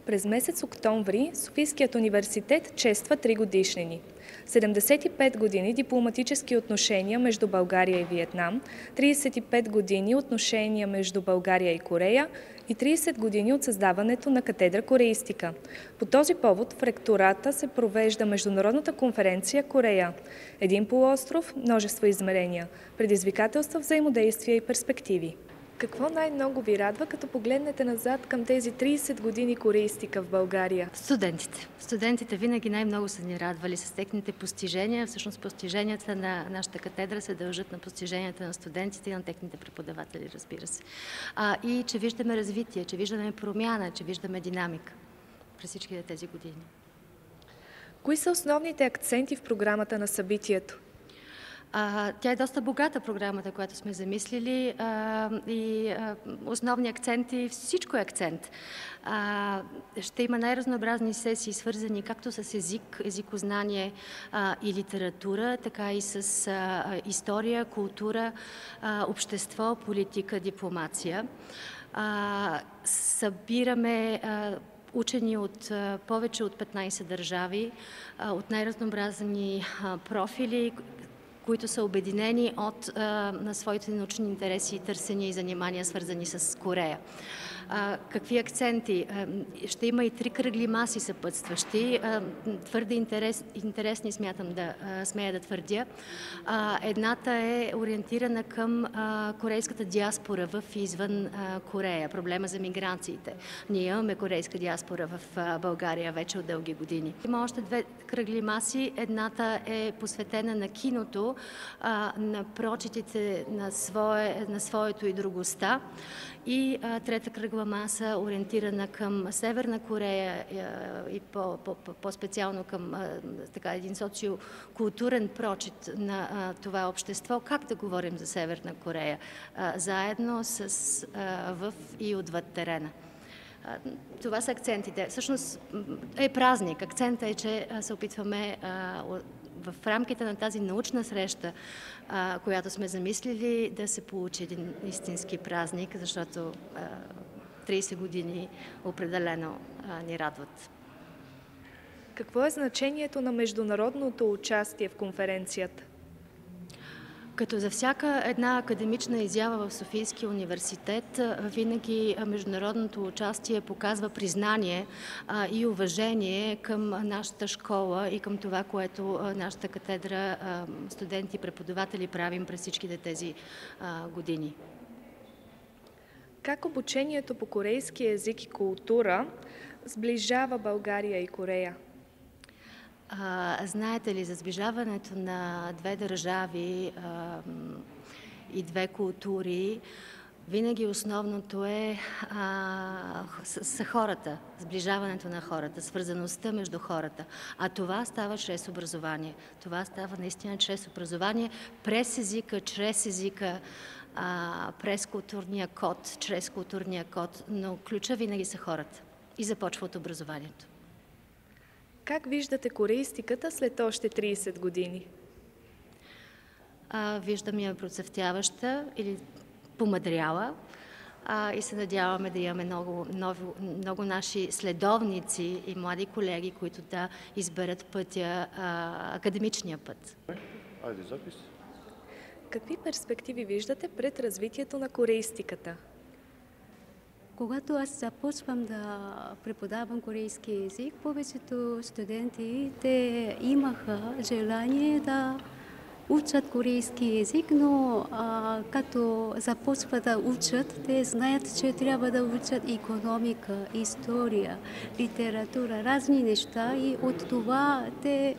През месец октомври Софийският университет чества 3 годишнини. 75 години дипломатически отношения между България и Виетнам, 35 години отношения между България и Корея и 30 години от създаването на катедра Кореистика. По този повод в ректората се провежда Международната конференция Корея. Един полуостров, множество измерения, предизвикателства, взаимодействия и перспективи. Какво най-много ви радва, като погледнете назад към тези 30 години кореистика в България? Студентите. Студентите винаги най-много са ни радвали с техните постижения. Всъщност постиженията на нашата катедра се дължат на постиженията на студентите и на техните преподаватели, разбира се. И че виждаме развитие, че виждаме промяна, че виждаме динамика през всичките тези години. Кои са основните акценти в програмата на събитието? Тя е доста богата програмата, която сме замислили и основни акценти, всичко е акцент. Ще има най-разнообразни сесии, свързани както с език, езикознание и литература, така и с история, култура, общество, политика, дипломация. Събираме учени от повече от 15 държави, от най-разнообразни профили, които са обединени на своите научни интереси, търсения и занимания, свързани с Корея. Какви акценти? Ще има и 3 кръгли маси съпътстващи. Твърде интересни смея да твърдя. Едната е ориентирана към корейската диаспора в и извън Корея. Проблема за миграциите. Ние имаме корейска диаспора в България вече от дълги години. Има още 2 кръгли маси. Едната е посветена на киното, на прочитите на своето и другостта. И трета кръгла маса, ориентирана към Северна Корея и по-специално към един социокултурен прочит на това общество. Как да говорим за Северна Корея? Заедно в и отвъд терена. Това са акцентите. Всъщност е празник. Акцентът е, че се опитваме в рамките на тази научна среща, която сме замислили, да се получи един истински празник, защото 30 години определено ни радват. Какво е значението на международното участие в конференцията? Като за всяка една академична изява в Софийския университет, винаги международното участие показва признание и уважение към нашата школа и към това, което нашата катедра, студенти и преподаватели правим през всичките тези години. Как обучението по корейски език и култура сближава България и Корея? Знаете ли, за сближаването на 2 държави и 2 култури, винаги основното са хората, сближаването на хората, свързаността между хората. А това става чрез образование. Това става наистина чрез образование, през езика, чрез езика, през културния код, чрез културния код. Но ключа винаги са хората и започва от образованието. Как виждате кореистиката след още 30 години? Виждам я процъфтяваща или помъдряла и се надяваме да имаме много наши следовници и млади колеги, които да изберат пътя, академичния път. Айде, запис. Какви перспективи виждате пред развитието на кореистиката? Когато аз започвам да преподавам корейски език, повечето студенти имаха желание да учат корейски език, но като започват да учат, те знаят, че трябва да учат икономика, история, литература, разни неща и от това те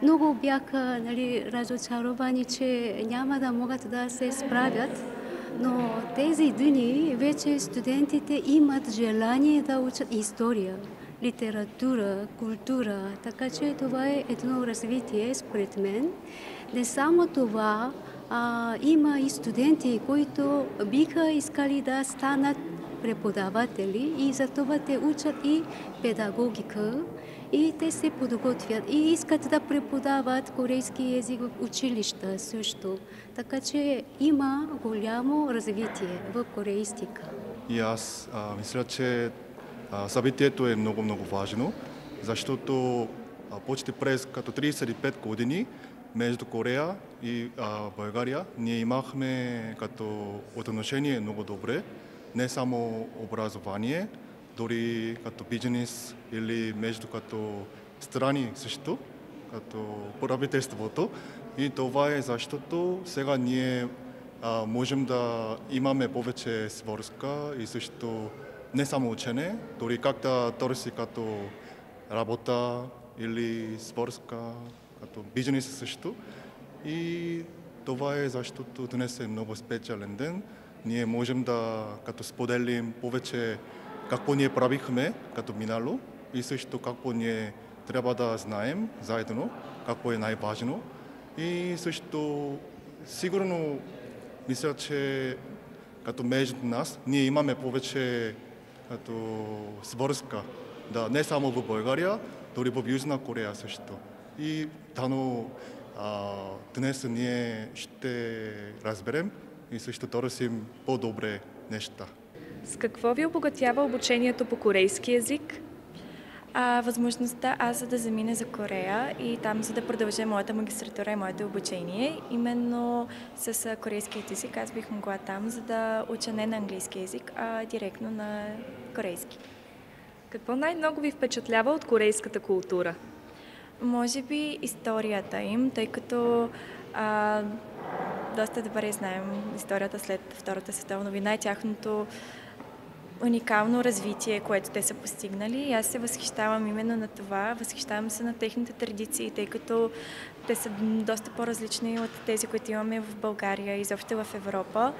много бяха разочаровани, че няма да могат да се справят. Но тези дни вече студентите имат желание да учат история, литература, култура, така че това е едно развитие според мен. Не само това, има и студенти, които биха искали да станат преподаватели и за това те учат и педагогика и те се подготвят и искат да преподават корейски език в училища също. Така че има голямо развитие в кореистика. И аз мисля, че събитието е много важно, защото почти през като 35 години между Корея и България ние имахме като отношение много добре, не само образование, дори като бизнес или между като страни също, като правителството. И това е защото сега ние можем да имаме повече свързка и също не само учене, дори как да търси като работа или свързка, като бизнес също. И това е защото днес е много специален ден. Ние можем да като споделим повече какво ние правихме като минало и също какво ние трябва да знаем заедно, какво е най-важно. И също сигурно мисля, че като между нас ние имаме повече като свързка. Да, не само в България, дори в Южна Корея също. И дано днес ние ще разберем и също търсим по-добре неща. С какво ви обогатява обучението по корейски език? Възможността аз да замина за Корея и там за да продължа моята магистратура и моето обучение. Именно с корейският език аз бих могла там, за да уча не на английски език, а директно на корейски. Какво най-много ви впечатлява от корейската култура? Може би историята им, тъй като доста добре знаем историята след Втората световна война и тяхното уникално развитие, което те са постигнали. И аз се възхищавам именно на това. Възхищавам се на техните традиции, тъй като те са доста по-различни от тези, които имаме в България и изобщо в Европа.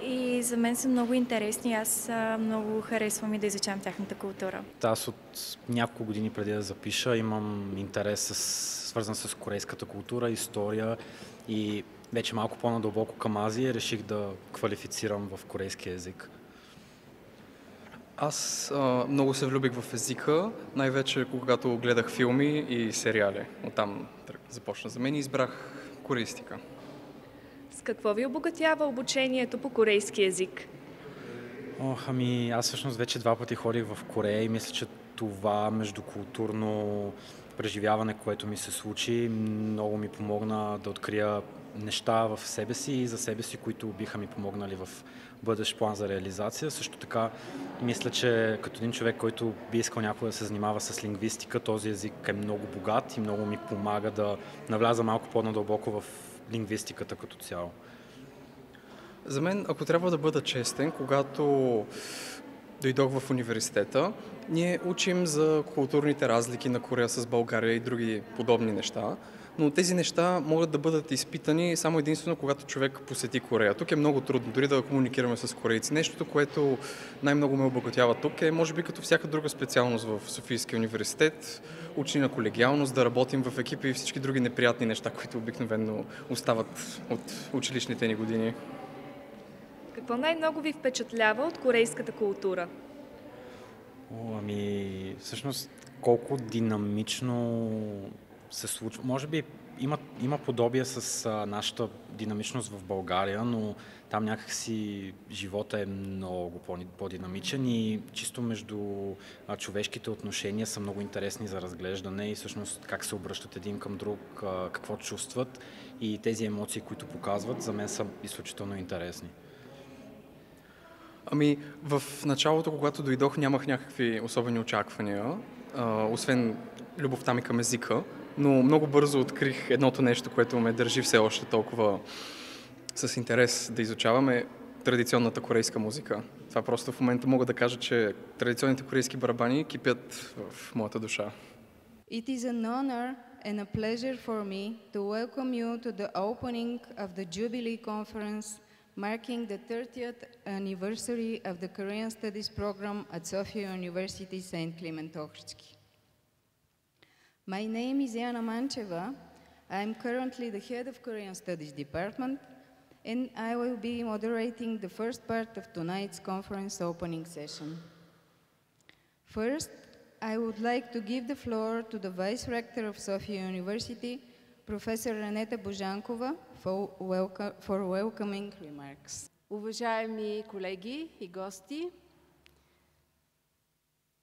И за мен са много интересни. Аз много харесвам и да изучавам тяхната култура. Аз от няколко години преди да запиша имам интерес свързан с корейската култура, история и вече малко по-надълбоко към Азия реших да квалифицирам в корейски език. Аз много се влюбих в езика, най-вече когато гледах филми и сериали. Оттам започна за мен и избрах Кореистика. С какво ви обогатява обучението по корейски език? Аз всъщност вече 2 пъти ходих в Корея и мисля, че това междукултурно преживяване, което ми се случи, много ми помогна да открия неща в себе си и за себе си, които биха ми помогнали в бъдещ план за реализация. Също така мисля, че като един човек, който би искал някой да се занимава с лингвистика, този език е много богат и много ми помага да навляза малко по-надълбоко в лингвистиката като цяло. За мен, ако трябва да бъда честен, когато дойдох в университета, ние учим за културните разлики на Корея с България и други подобни неща, но тези неща могат да бъдат изпитани само единствено, когато човек посети Корея. Тук е много трудно, дори да комуникираме с корейци. Нещото, което най-много ме обогатява тук е, може би като всяка друга специалност в Софийския университет, учени на колегиалност, да работим в екипи и всички други неприятни неща, които обикновено остават от училищните ни години. Какво най-много ви впечатлява от корейската култура? Всъщност, колко динамично се случва. Може би има подобие с нашата динамичност в България, но там някакси живота е много по-динамичен и чисто между човешките отношения са много интересни за разглеждане и всъщност как се обръщат един към друг, какво чувстват и тези емоции, които показват, за мен са изключително интересни. В началото, когато дойдох, нямах някакви особени очаквания, освен любовта ми към езика, но много бързо открих едното нещо, което ме държи все още толкова с интерес да изучаваме традиционната корейска музика. Това просто в момента мога да кажа, че традиционните корейски барабани кипят в моята душа. It is an honor and a pleasure for me to welcome you to the opening of the Jubilee Conference marking the 30th anniversary of the Korean Studies program at Sophia University St. Климент Охридски. My name is Yana Mancheva. I am currently the head of Korean Studies Department, and I will be moderating the first part of tonight's conference opening session. First, I would like to give the floor to the Vice Rector of Sophia University, Professor Reneta Божанкова, for welcoming remarks. Уважаеми колеги и гости,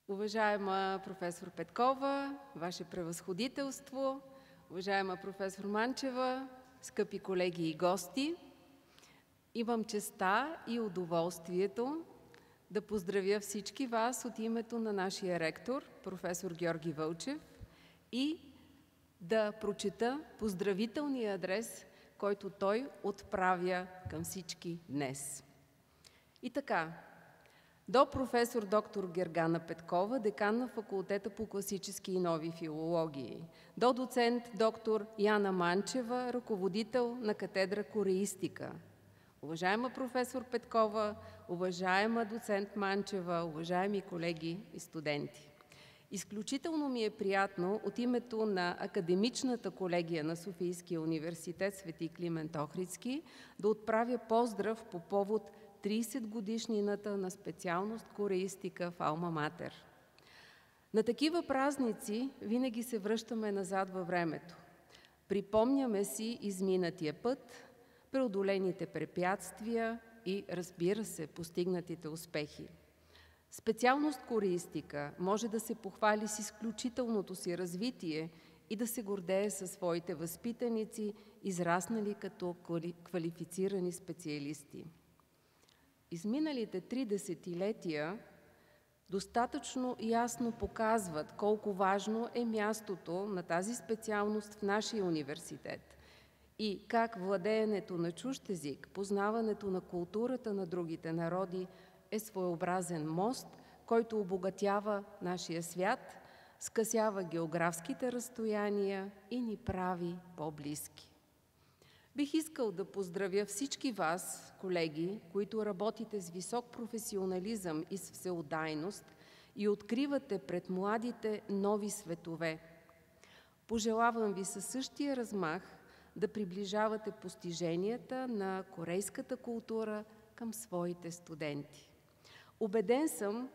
Уважаема професор Петкова, Ваше превъзходителство, уважаема професор Манчева, скъпи колеги и гости, имам честа и удоволствието да поздравя всички вас от името на нашия ректор, професор Георги Вълчев, и да прочета поздравителния адрес, който той отправя към всички днес. И така, до професор доктор Гергана Петкова, декан на факултета по класически и нови филологии, до доцент доктор Яна Манчева, ръководител на катедра Кореистика. Уважаема професор Петкова, уважаема доцент Манчева, уважаеми колеги и студенти. Изключително ми е приятно от името на академичната колегия на Софийския университет свети Климент Охридски да отправя поздрав по повод 30-годишнината на специалност Кореистика в Алма Матер. На такива празници винаги се връщаме назад във времето. Припомняме си изминатия път, преодолените препятствия и, разбира се, постигнатите успехи. Специалност Кореистика може да се похвали с изключителното си развитие и да се гордее със своите възпитаници, израснали като квалифицирани специалисти. Изминалите 3 десетилетия достатъчно ясно показват колко важно е мястото на тази специалност в нашия университет и как владеенето на чужд език, познаването на културата на другите народи е своеобразен мост, който обогатява нашия свят, скъсява географските разстояния и ни прави по-близки. Бих искал да поздравя всички вас, колеги, които работите с висок професионализъм и с всеотдайност и откривате пред младите нови светове. Пожелавам ви със същия размах да приближавате постиженията на корейската култура към своите студенти. Убеден съм,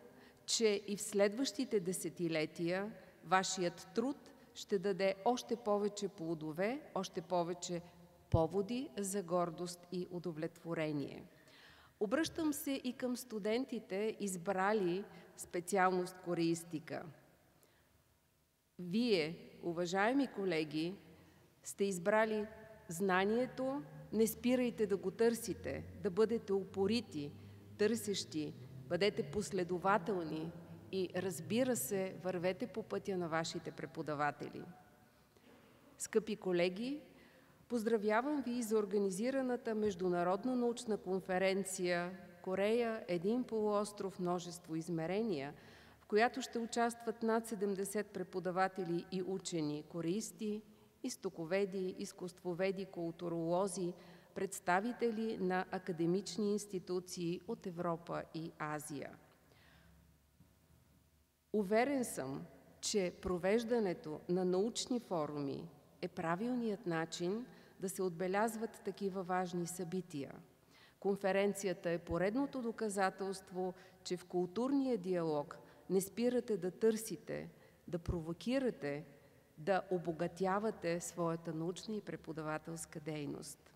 че и в следващите десетилетия вашият труд ще даде още повече плодове, още повече поводи за гордост и удовлетворение. Обръщам се и към студентите, избрали специалност Кореистика. Вие, уважаеми колеги, сте избрали знанието, не спирайте да го търсите, да бъдете упорити, търсещи, бъдете последователни и, разбира се, вървете по пътя на вашите преподаватели. Скъпи колеги, поздравявам ви за организираната Международна научна конференция Корея, един полуостров, множество измерения, в която ще участват над 70 преподаватели и учени, кореисти, истоковеди, изкуствоведи, културолози, представители на академични институции от Европа и Азия. Уверен съм, че провеждането на научни форуми е правилният начин да се отбелязват такива важни събития. Конференцията е поредното доказателство, че в културния диалог не спирате да търсите, да провокирате, да обогатявате своята научна и преподавателска дейност.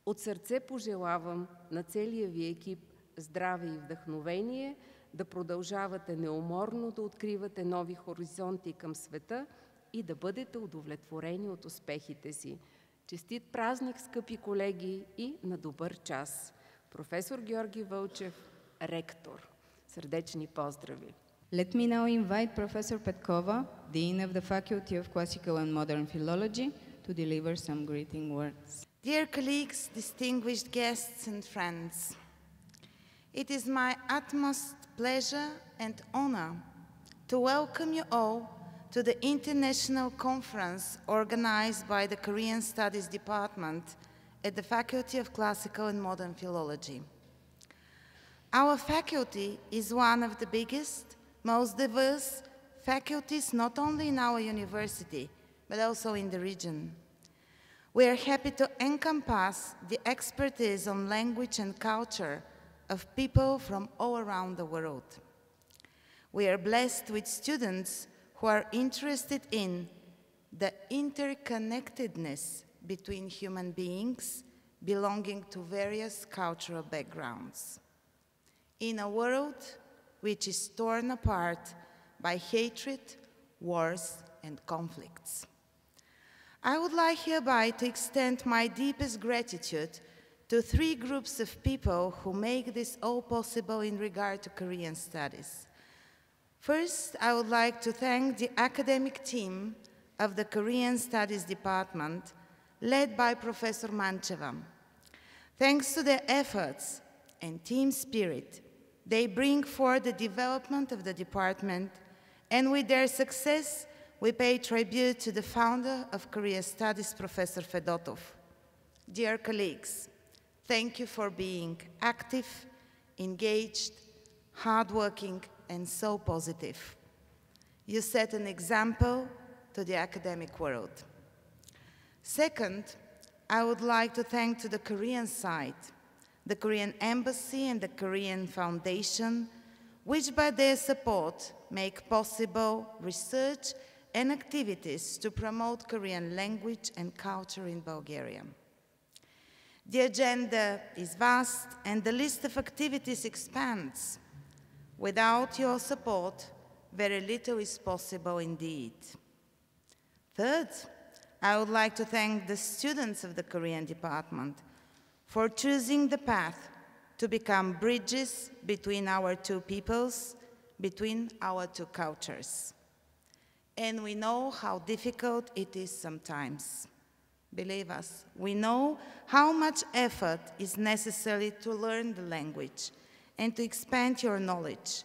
От сърце пожелавам на целия ви екип здраве и вдъхновение, да продължавате неуморно да откривате нови хоризонти към света и да бъдете удовлетворени от успехите си. Честит празник, скъпи колеги, и на добър час! Професор Георги Вълчев, ректор. Сърдечни поздрави! Let me now invite Professor Petkova, Dean of the Faculty of Classical and Modern Philology, to deliver some greeting words. Dear colleagues, distinguished guests and friends, it is my utmost pleasure and honor to welcome you all to the international conference organized by the Korean Studies Department at the Faculty of Classical and Modern Philology. Our faculty is one of the biggest, most diverse faculties not only in our university, but also in the region. We are happy to encompass the expertise on language and culture of people from all around the world. We are blessed with students who are interested in the interconnectedness between human beings belonging to various cultural backgrounds. In a world which is torn apart by hatred, wars, and conflicts. I would like hereby to extend my deepest gratitude to three groups of people who make this all possible in regard to Korean studies. First, I would like to thank the academic team of the Korean Studies Department, led by Professor Mancheva. Thanks to their efforts and team spirit, they bring forth the development of the department, and with their success, we pay tribute to the founder of Korea Studies, Professor Fedotov. Dear colleagues, thank you for being active, engaged, hardworking, and so positive. You set an example to the academic world. Second, I would like to thank to the Korean side, the Korean Embassy and the Korean Foundation, which by their support make possible research and activities to promote Korean language and culture in Bulgaria. The agenda is vast and the list of activities expands. Without your support, very little is possible indeed. Third, I would like to thank the students of the Korean department for choosing the path to become bridges between our two peoples, between our two cultures. And we know how difficult it is sometimes. Believe us, we know how much effort is necessary to learn the language and to expand your knowledge.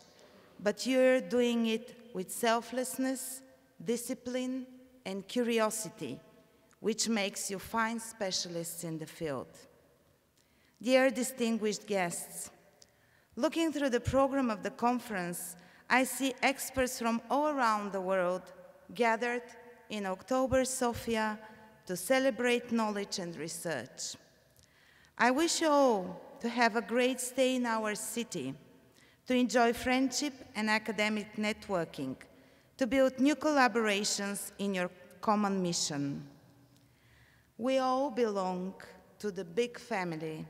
But you're doing it with selflessness, discipline, and curiosity, which makes you fine specialists in the field. Dear distinguished guests, looking through the program of the conference, I see experts from all around the world gathered in October Sophia to celebrate knowledge and research. I wish you all to have a great stay in our city, to enjoy friendship and academic networking, to build new collaborations in your common mission. We all belong to the big family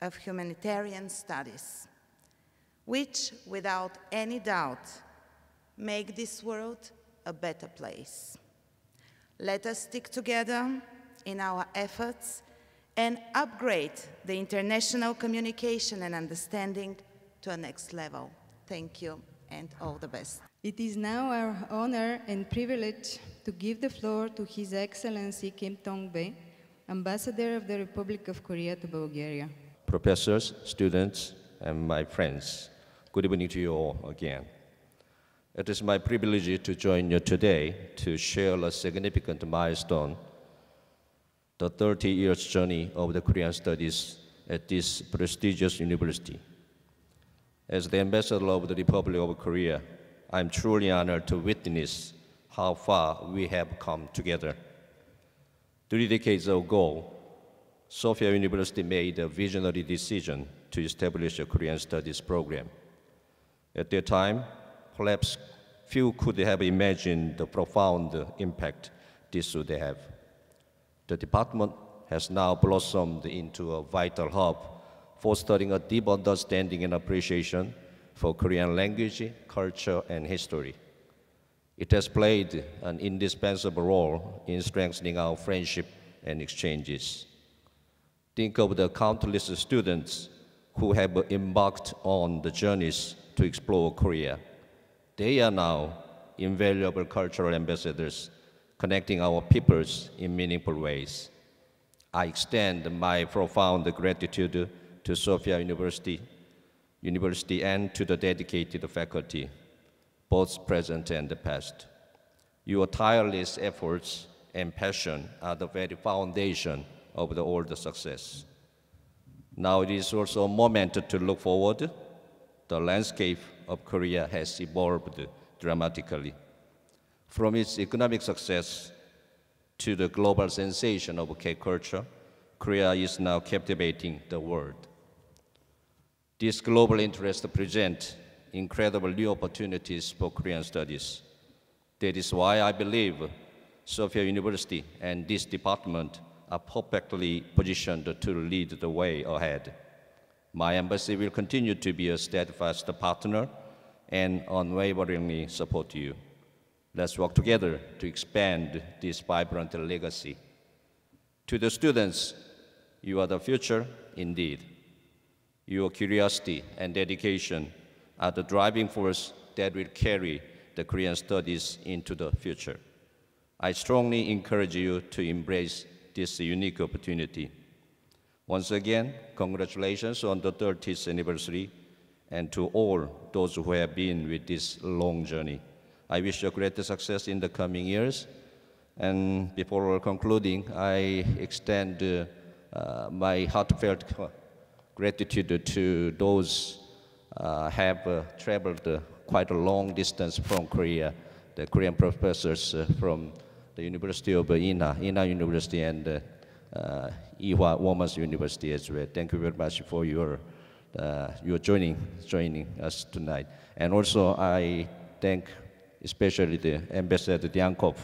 of humanitarian studies, which, without any doubt, make this world a better place. Let us stick together in our efforts and upgrade the international communication and understanding to a next level. Thank you and all the best. It is now our honor and privilege to give the floor to His Excellency Kim Tong-bae, Ambassador of the Republic of Korea to Bulgaria. Professors, students, and my friends, good evening to you all again. It is my privilege to join you today to share a significant milestone, the 30 years journey of the Korean studies at this prestigious university. As the ambassador of the Republic of Korea, I'm truly honored to witness how far we have come together. 3 decades ago, Sophia University made a visionary decision to establish a Korean studies program. At that time, perhaps few could have imagined the profound impact this would have. The department has now blossomed into a vital hub, fostering a deep understanding and appreciation for Korean language, culture, and history. It has played an indispensable role in strengthening our friendship and exchanges. Think of the countless students who have embarked on the journeys to explore Korea. They are now invaluable cultural ambassadors, connecting our peoples in meaningful ways. I extend my profound gratitude to Sophia University and to the dedicated faculty, both present and past. Your tireless efforts and passion are the very foundation of all the success. Now it is also a moment to look forward. The landscape of Korea has evolved dramatically. From its economic success to the global sensation of K-culture, Korea is now captivating the world. This global interest presents incredible new opportunities for Korean studies. That is why I believe Sophia University and this department are perfectly positioned to lead the way ahead. My embassy will continue to be a steadfast partner and unwaveringly support you. Let's work together to expand this vibrant legacy. To the students, you are the future indeed. Your curiosity and dedication are the driving force that will carry the Korean studies into the future. I strongly encourage you to embrace this unique opportunity. Once again, congratulations on the 30th anniversary, and to all those who have been with this long journey. I wish you great success in the coming years. And before concluding, I extend my heartfelt gratitude to those have traveled quite a long distance from Korea, the Korean professors from the University of Ina University, and Ewha Women's University as well. Thank you very much for your joining us tonight. And also I thank especially the Ambassador Diankov.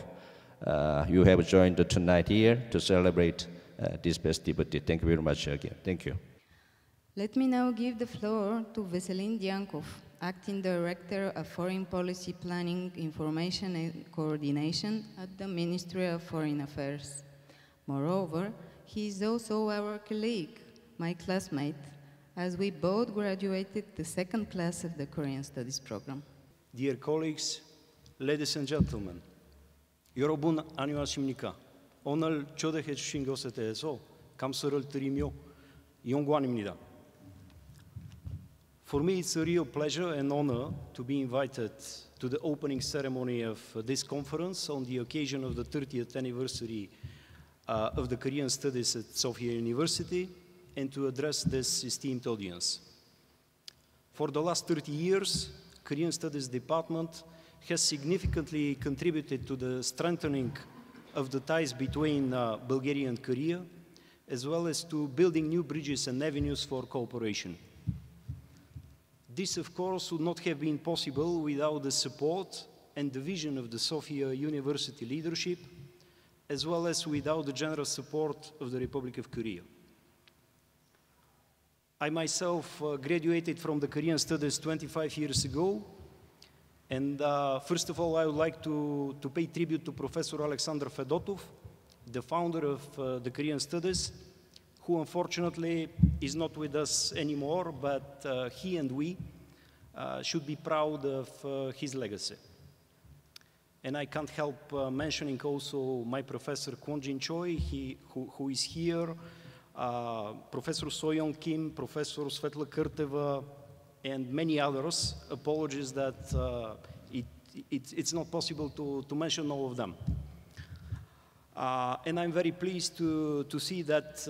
You have joined tonight here to celebrate this festivity. Thank you very much again. Thank you. Let me now give the floor to Veselin Diankov, Acting Director of Foreign Policy Planning, Information and Coordination at the Ministry of Foreign Affairs. Moreover, he is also our colleague, my classmate, as we both graduated the second class of the Korean Studies program. Dear colleagues, ladies and gentlemen, 여러분 안녕하십니까? 오늘 초대해 주신 것에 대해서 감사를 드리며 영광입니다. For me, it's a real pleasure and honor to be invited to the opening ceremony of this conference on the occasion of the 30th anniversary of the Korean Studies at Sophia University, and to address this esteemed audience. For the last 30 years, Korean Studies Department has significantly contributed to the strengthening of the ties between Bulgaria and Korea, as well as to building new bridges and avenues for cooperation. This, of course, would not have been possible without the support and the vision of the Sophia University leadership, as well as without the generous support of the Republic of Korea. I myself graduated from the Korean Studies 25 years ago, and first of all, I would like to pay tribute to Professor Alexander Fedotov, the founder of the Korean Studies, who unfortunately is not with us anymore, but he and we should be proud of his legacy. And I can't help mentioning also my professor Kwon Jin Choi, who is here, Professor Soyeon Kim, Professor Svetla Kurteva, and many others. Apologies that it's not possible to mention all of them. And I'm very pleased to see that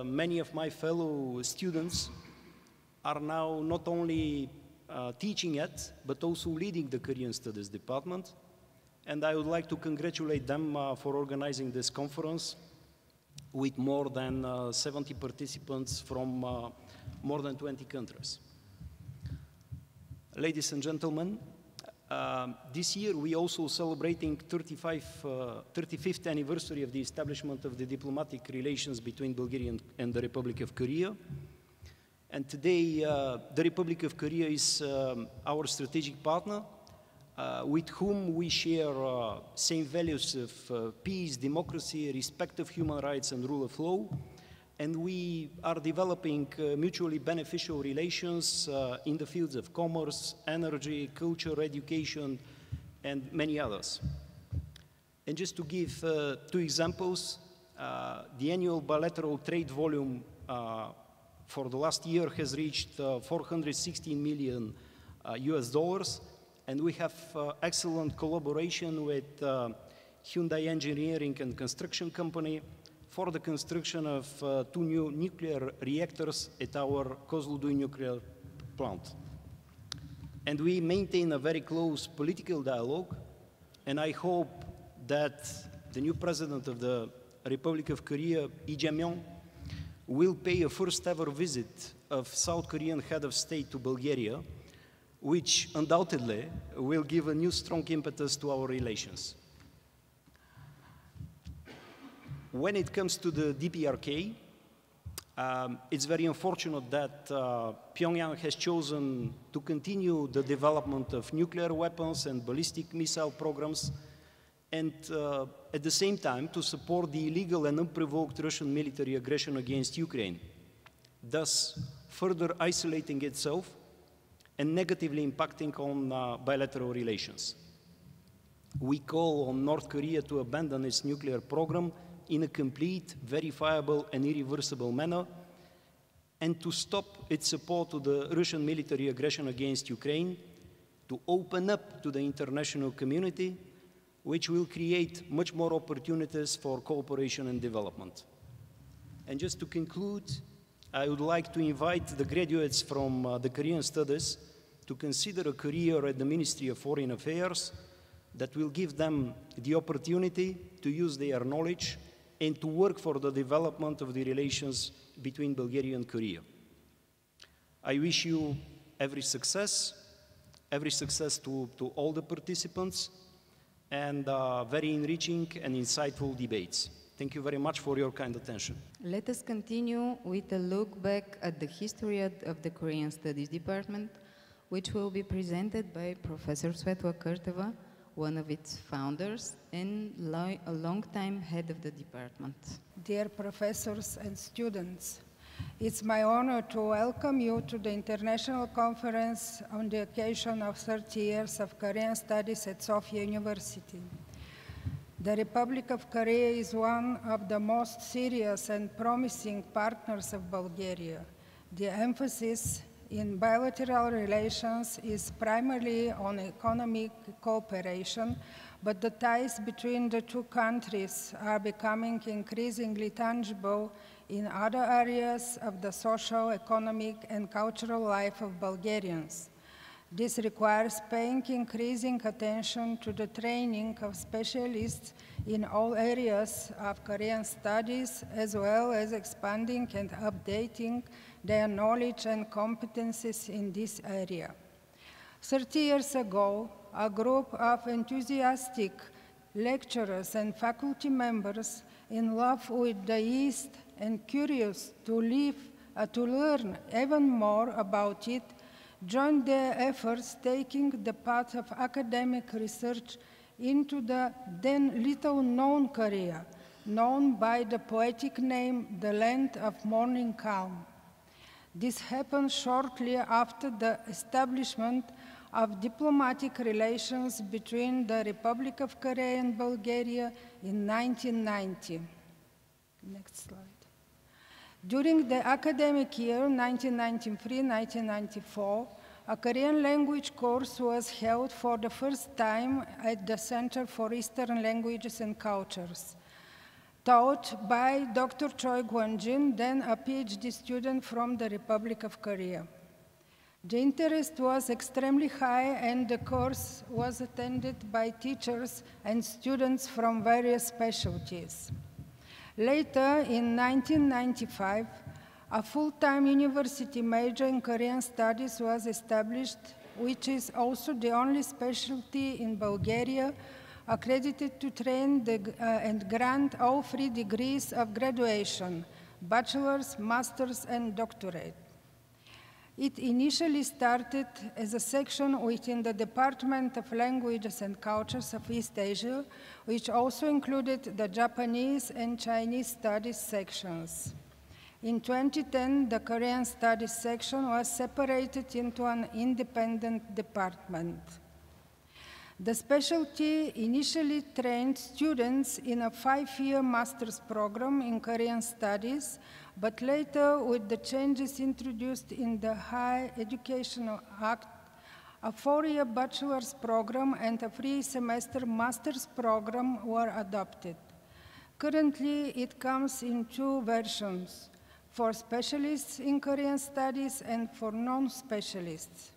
many of my fellow students are now not only teaching at, but also leading the Korean Studies Department. And I would like to congratulate them for organizing this conference with more than 70 participants from more than 20 countries. Ladies and gentlemen, this year we also celebrating 35th anniversary of the establishment of the diplomatic relations between Bulgaria and the Republic of Korea. And today the Republic of Korea is our strategic partner, with whom we share same values of peace, democracy, respect of human rights and rule of law. And we are developing mutually beneficial relations in the fields of commerce, energy, culture, education, and many others. And just to give 2 examples, the annual bilateral trade volume for the last year has reached $416 million US, and we have excellent collaboration with Hyundai Engineering and Construction Company for the construction of 2 new nuclear reactors at our Kozloduy nuclear plant. And we maintain a very close political dialogue, and I hope that the new president of the Republic of Korea, Lee Jae-myung, will pay a first ever visit of South Korean head of state to Bulgaria, which undoubtedly will give a new strong impetus to our relations. When it comes to the DPRK, It's very unfortunate that Pyongyang has chosen to continue the development of nuclear weapons and ballistic missile programs, and at the same time to support the illegal and unprovoked Russian military aggression against Ukraine, thus further isolating itself and negatively impacting on bilateral relations. We call on North Korea to abandon its nuclear program in a complete, verifiable, and irreversible manner, and to stop its support to the Russian military aggression against Ukraine, to open up to the international community, which will create much more opportunities for cooperation and development. And just to conclude, I would like to invite the graduates from the Korean Studies to consider a career at the Ministry of Foreign Affairs that will give them the opportunity to use their knowledge and to work for the development of the relations between Bulgaria and Korea. I wish you every success to all the participants, and very enriching and insightful debates. Thank you very much for your kind attention. Let us continue with a look back at the history of the Korean Studies Department, which will be presented by Professor Svetla Kurteva, one of its founders and a long-time head of the department. Dear professors and students, it's my honor to welcome you to the International Conference on the occasion of 30 years of Korean Studies at Sophia University. The Republic of Korea is one of the most serious and promising partners of Bulgaria. The emphasis in bilateral relations is primarily on economic cooperation, but the ties between the two countries are becoming increasingly tangible in other areas of the social, economic, and cultural life of Bulgarians. This requires paying increasing attention to the training of specialists in all areas of Korean studies, as well as expanding and updating their knowledge and competencies in this area. 30 years ago, a group of enthusiastic lecturers and faculty members in love with the East and curious to learn even more about it joined their efforts, taking the path of academic research into the then little-known Korea, known by the poetic name, the Land of Morning Calm. This happened shortly after the establishment of diplomatic relations between the Republic of Korea and Bulgaria in 1990. Next slide. During the academic year 1993-1994, a Korean language course was held for the first time at the Center for Eastern Languages and Cultures, taught by Dr. Choi Gwon-jin, then a PhD student from the Republic of Korea. The interest was extremely high, and the course was attended by teachers and students from various specialties. Later, in 1995, a full-time university major in Korean studies was established, which is also the only specialty in Bulgaria accredited to train and grant all 3 degrees of graduation, bachelor's, master's, and doctorate. It initially started as a section within the Department of Languages and Cultures of East Asia, which also included the Japanese and Chinese studies sections. In 2010, the Korean studies section was separated into an independent department. The specialty initially trained students in a 5-year master's program in Korean studies, but later, with the changes introduced in the Higher Educational Act, a 4-year bachelor's program and a 3-semester master's program were adopted. Currently, it comes in 2 versions, for specialists in Korean studies and for non-specialists.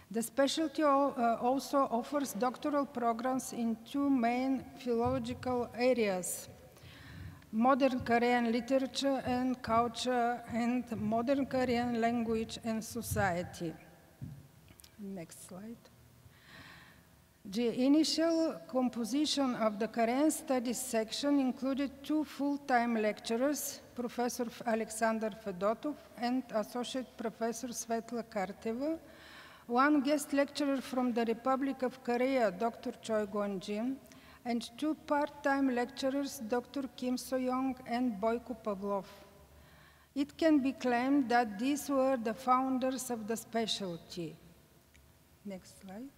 The specialty also offers doctoral programs in 2 main philological areas: modern Korean literature and culture, and modern Korean language and society. Next slide. The initial composition of the Korean Studies section included 2 full-time lecturers, Professor Alexander Fedotov and Associate Professor Svetla Karteva, 1 guest lecturer from the Republic of Korea, Dr. Choi Gwon-jin, and 2 part-time lecturers, Dr. Kim So-young and Boyko Pavlov. It can be claimed that these were the founders of the specialty. Next slide.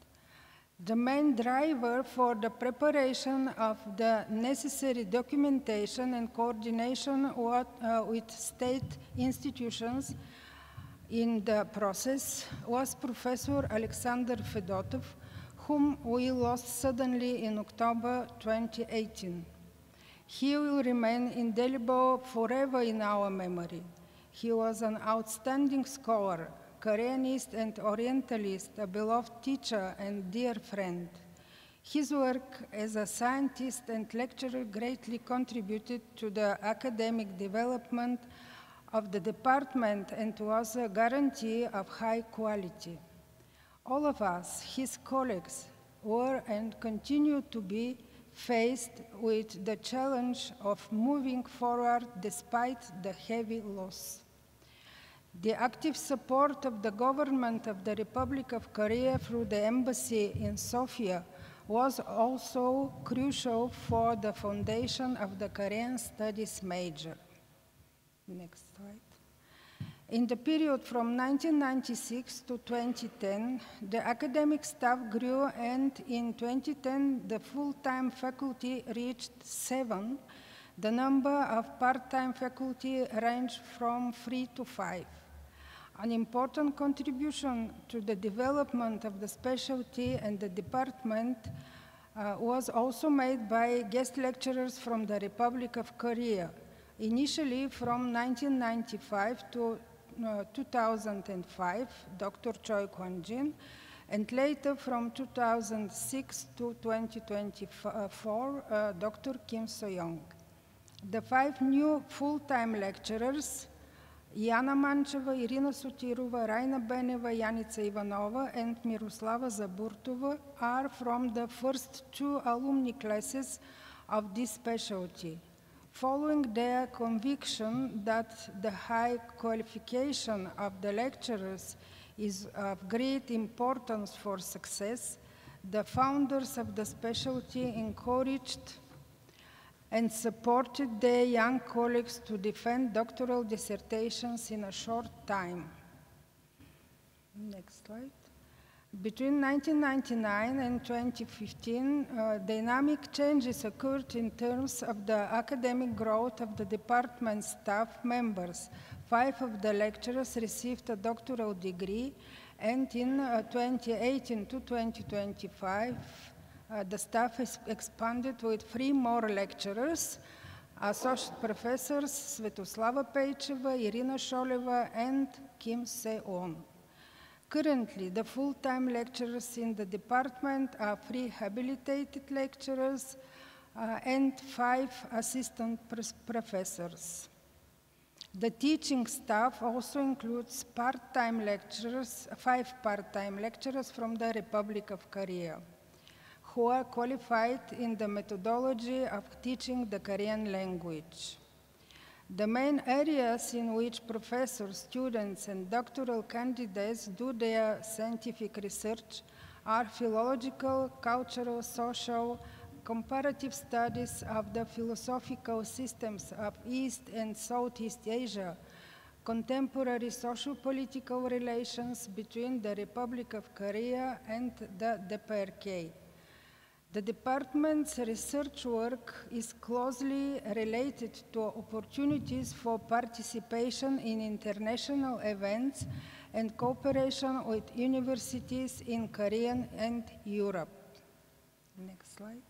The main driver for the preparation of the necessary documentation and coordination with state institutions in the process was Professor Alexander Fedotov, whom we lost suddenly in October 2018. He will remain indelible forever in our memory. He was an outstanding scholar, Koreanist and Orientalist, a beloved teacher and dear friend. His work as a scientist and lecturer greatly contributed to the academic development of the department and was a guarantee of high quality. All of us, his colleagues, were and continue to be faced with the challenge of moving forward despite the heavy loss. The active support of the government of the Republic of Korea through the embassy in Sophia was also crucial for the foundation of the Korean Studies major. Next slide. In the period from 1996 to 2010, the academic staff grew, and in 2010, the full-time faculty reached 7. The number of part-time faculty ranged from 3 to 5. An important contribution to the development of the specialty and the department was also made by guest lecturers from the Republic of Korea, initially from 1995 to 2005, Dr. Choi Kwon-jin, and later from 2006 to 2024, Dr. Kim So-young. The 5 new full-time lecturers, Яна Манчева, Ирина Сотирова, Райна Бенева, Яница Иванова, and Miroslava Zaburtova are from the first 2 alumni classes of this specialty. Following their conviction that the high qualification of the lecturers is of great importance for success, the founders of the specialty encouraged and supported their young colleagues to defend doctoral dissertations in a short time. Next slide. Between 1999 and 2015, dynamic changes occurred in terms of the academic growth of the department staff members. 5 of the lecturers received a doctoral degree, and in 2018 to 2025, the staff is expanded with 3 more lecturers, associate professors Svetoslava Pejcheva, Irina Sholeva, and Kim Se-on. Currently, the full-time lecturers in the department are 3 habilitated lecturers and 5 assistant professors. The teaching staff also includes part-time lecturers, 5 part-time lecturers from the Republic of Korea, who are qualified in the methodology of teaching the Korean language. The main areas in which professors, students, and doctoral candidates do their scientific research are philological, cultural, social, comparative studies of the philosophical systems of East and Southeast Asia, contemporary socio-political relations between the Republic of Korea and the DPRK. The department's research work is closely related to opportunities for participation in international events and cooperation with universities in Korea and Europe. Next slide.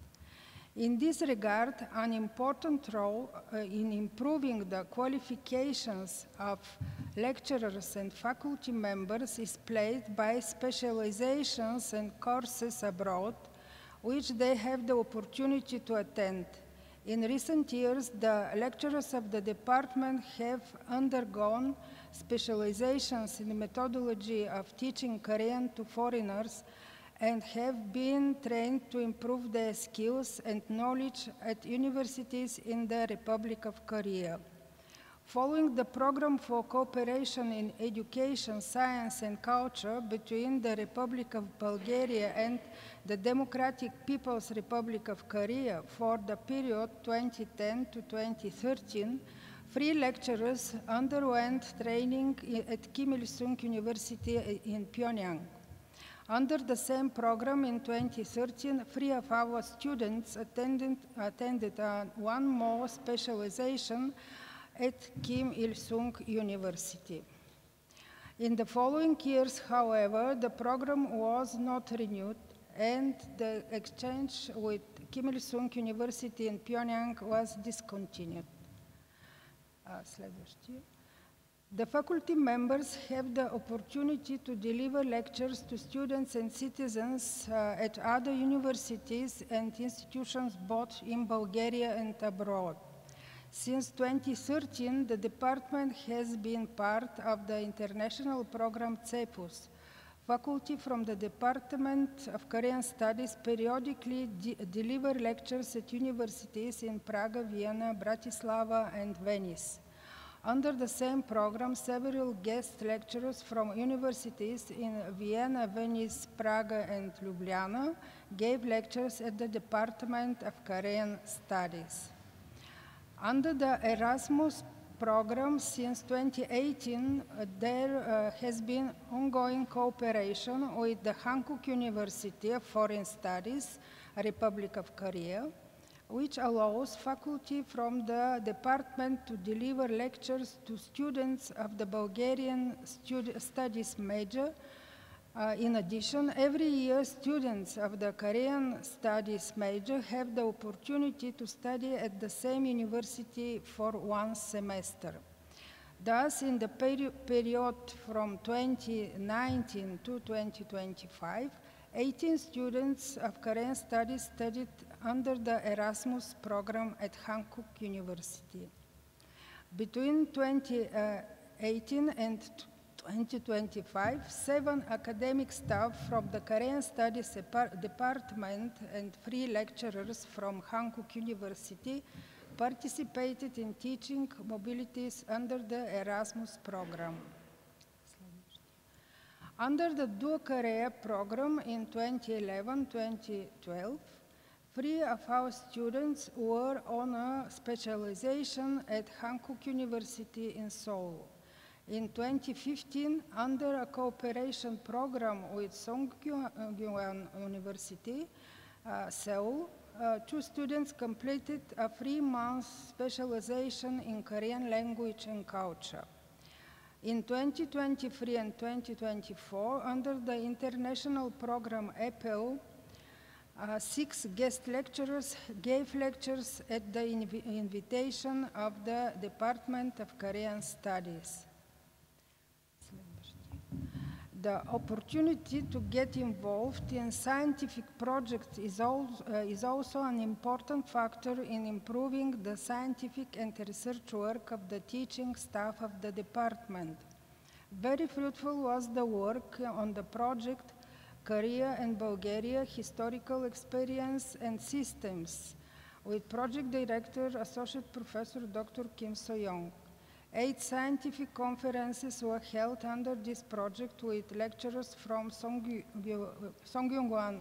In this regard, an important role in improving the qualifications of lecturers and faculty members is played by specializations and courses abroad, which they have the opportunity to attend. In recent years, the lecturers of the department have undergone specializations in the methodology of teaching Korean to foreigners and have been trained to improve their skills and knowledge at universities in the Republic of Korea. Following the program for cooperation in education, science, and culture between the Republic of Bulgaria and the Democratic People's Republic of Korea for the period 2010 to 2013, 3 lecturers underwent training at Kim Il-sung University in Pyongyang. Under the same program in 2013, 3 of our students attended one more specialization at Kim Il-sung University. In the following years, however, the program was not renewed and the exchange with Kim Il-sung University in Pyongyang was discontinued. The faculty members have the opportunity to deliver lectures to students and citizens at other universities and institutions both in Bulgaria and abroad. Since 2013, the department has been part of the international program CEPUS. Faculty from the Department of Korean Studies periodically deliver lectures at universities in Prague, Vienna, Bratislava, and Venice. Under the same program, several guest lecturers from universities in Vienna, Venice, Prague, and Ljubljana gave lectures at the Department of Korean Studies. Under the Erasmus program since 2018, there has been ongoing cooperation with the Hankuk University of Foreign Studies, Republic of Korea, which allows faculty from the department to deliver lectures to students of the Bulgarian studies major. In addition, every year students of the Korean studies major have the opportunity to study at the same university for 1 semester. Thus, in the period from 2019 to 2025, 18 students of Korean studies studied under the Erasmus program at Hankuk University. Between 2018 and 2025, 7 academic staff from the Korean Studies Department and 3 lecturers from Hankuk University participated in teaching mobilities under the Erasmus program. Under the Dual Career program in 2011-2012, 3 of our students were on a specialization at Hankuk University in Seoul. In 2015, under a cooperation program with Songyuan University, Seoul, 2 students completed a 3-month specialization in Korean language and culture. In 2023 and 2024, under the international program EPEL, 6 guest lecturers gave lectures at the invitation of the Department of Korean Studies. The opportunity to get involved in scientific projects is also an important factor in improving the scientific and research work of the teaching staff of the department. Very fruitful was the work on the project Korea and Bulgaria Historical Experience and Systems with project director, Associate Professor Dr. Kim So-young. 8 scientific conferences were held under this project with lecturers from Songyuan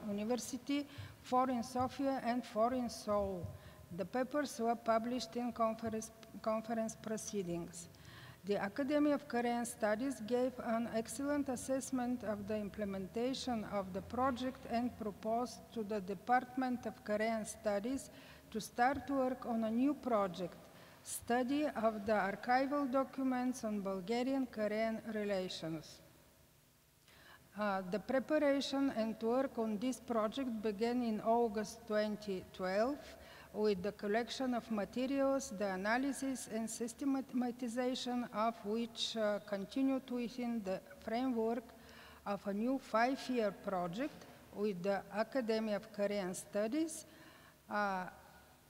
University, 4 in Sofia and 4 in Seoul. The papers were published in conference proceedings. The Academy of Korean Studies gave an excellent assessment of the implementation of the project and proposed to the Department of Korean Studies to start work on a new project, study of the archival documents on Bulgarian-Korean relations. The preparation and work on this project began in August 2012 with the collection of materials, the analysis and systematization of which continued within the framework of a new 5-year project with the Academy of Korean Studies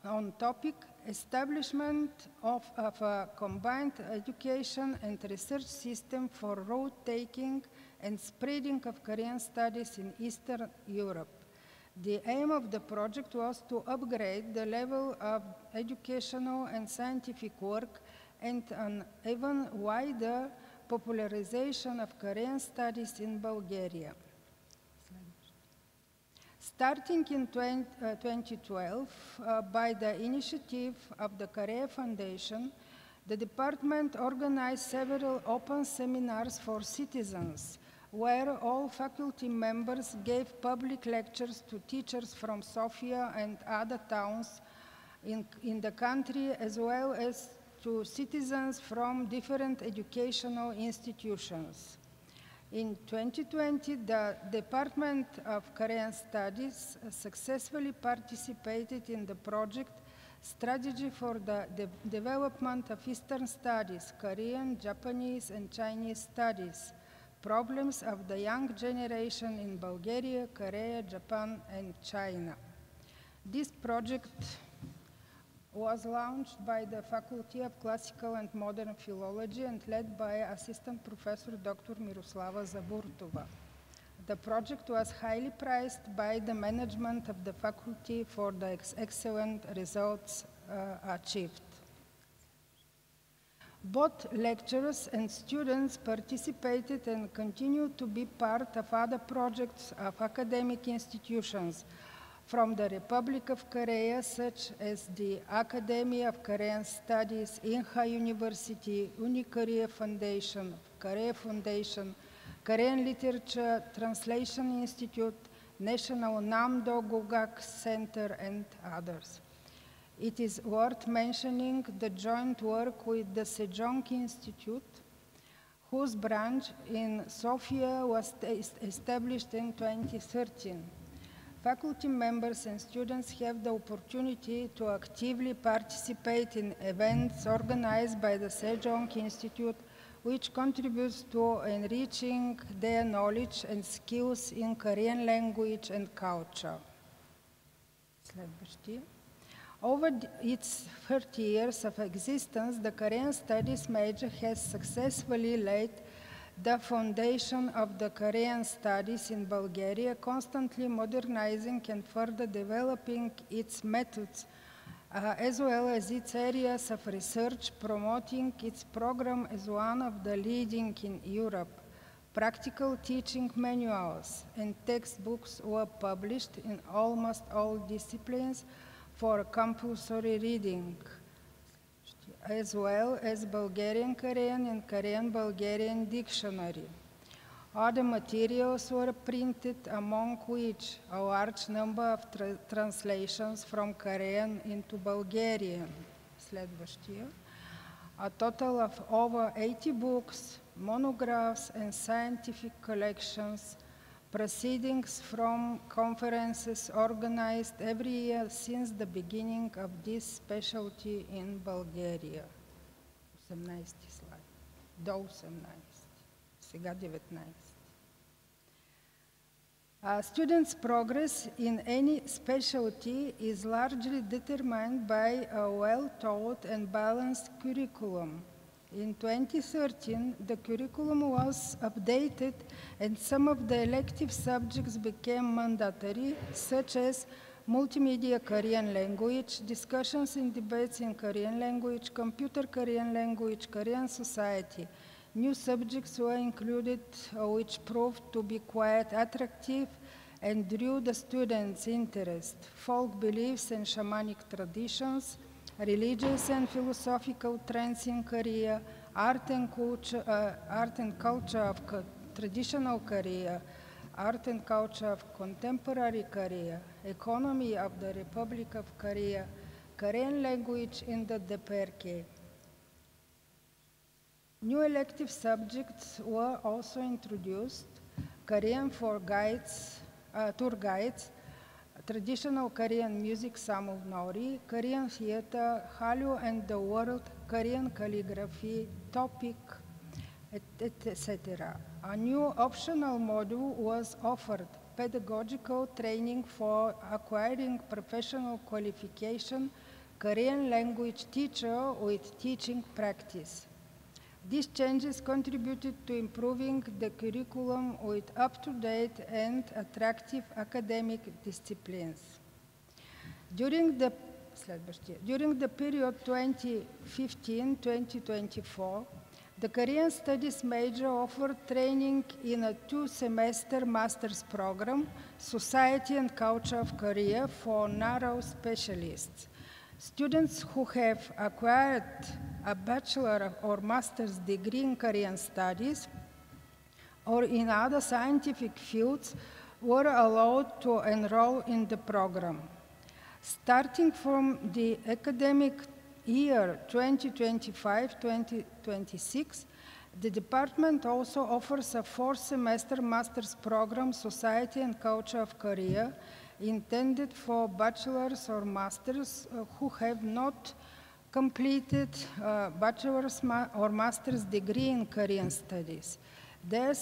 on topic establishment of a combined education and research system for road-taking and spreading of Korean studies in Eastern Europe. The aim of the project was to upgrade the level of educational and scientific work and an even wider popularization of Korean studies in Bulgaria. Starting in 2012, by the initiative of the Korea Foundation, the department organized several open seminars for citizens, where all faculty members gave public lectures to teachers from Sofia and other towns in the country, as well as to citizens from different educational institutions. In 2020, the Department of Korean Studies successfully participated in the project Strategy for the Development of Eastern Studies, Korean, Japanese, and Chinese Studies, Problems of the Young Generation in Bulgaria, Korea, Japan, and China. This project was launched by the Faculty of Classical and Modern Philology and led by Assistant Professor Dr. Miroslava Zaburtova. The project was highly prized by the management of the faculty for the excellent results achieved. Both lecturers and students participated and continue to be part of other projects of academic institutions from the Republic of Korea, such as the Academy of Korean Studies, Inha University, Uni-Korea Foundation, Korea Foundation, Korean Literature Translation Institute, National Namdo Gugak Center, and others. It is worth mentioning the joint work with the Sejong Institute, whose branch in Sofia was established in 2013. Faculty members and students have the opportunity to actively participate in events organized by the Sejong Institute, which contributes to enriching their knowledge and skills in Korean language and culture. Over its 30 years of existence, the Korean Studies major has successfully laid the foundation of the Korean studies in Bulgaria, constantly modernizing and further developing its methods, as well as its areas of research, promoting its program as one of the leading in Europe. Practical teaching manuals and textbooks were published in almost all disciplines for compulsory reading, as well as Bulgarian-Korean and Korean-Bulgarian dictionary. Other materials were printed, among which a large number of translations from Korean into Bulgarian. A total of over 80 books, monographs, and scientific collections, proceedings from conferences organized every year since the beginning of this specialty in Bulgaria. 18 слайд. До 18. Сега 19. Students' progress in any specialty is largely determined by a well-taught and balanced curriculum. In 2013, the curriculum was updated and some of the elective subjects became mandatory, such as multimedia Korean language, discussions and debates in Korean language, computer Korean language, Korean society. New subjects were included, which proved to be quite attractive and drew the students' interest: folk beliefs and shamanic traditions, religious and philosophical trends in Korea, art and culture of traditional Korea, art and culture of contemporary Korea, economy of the Republic of Korea, Korean language in the DPRK. New elective subjects were also introduced: Korean for guides, tour guides, traditional Korean music, Samul Nori, Korean theater, Hallyu and the world, Korean calligraphy, topic, etc. A new optional module was offered: pedagogical training for acquiring professional qualification Korean language teacher with teaching practice. These changes contributed to improving the curriculum with up-to-date and attractive academic disciplines. During the period 2015-2024, the Korean Studies major offered training in a 2-semester master's program, Society and Culture of Korea, for narrow specialists. Students who have acquired a bachelor or master's degree in Korean studies or in other scientific fields were allowed to enroll in the program. Starting from the academic year 2025-2026, the department also offers a 4-semester master's program, Society and Culture of Korea, intended for bachelors or masters who have not completed bachelor's or master's degree in Korean studies. Their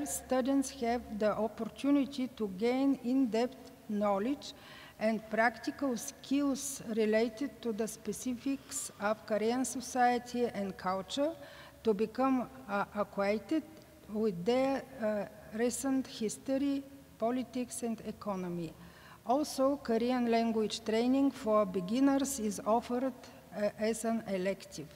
students have the opportunity to gain in-depth knowledge and practical skills related to the specifics of Korean society and culture, to become acquainted with their recent history, politics, and economy. Also, Korean language training for beginners is offered as an elective.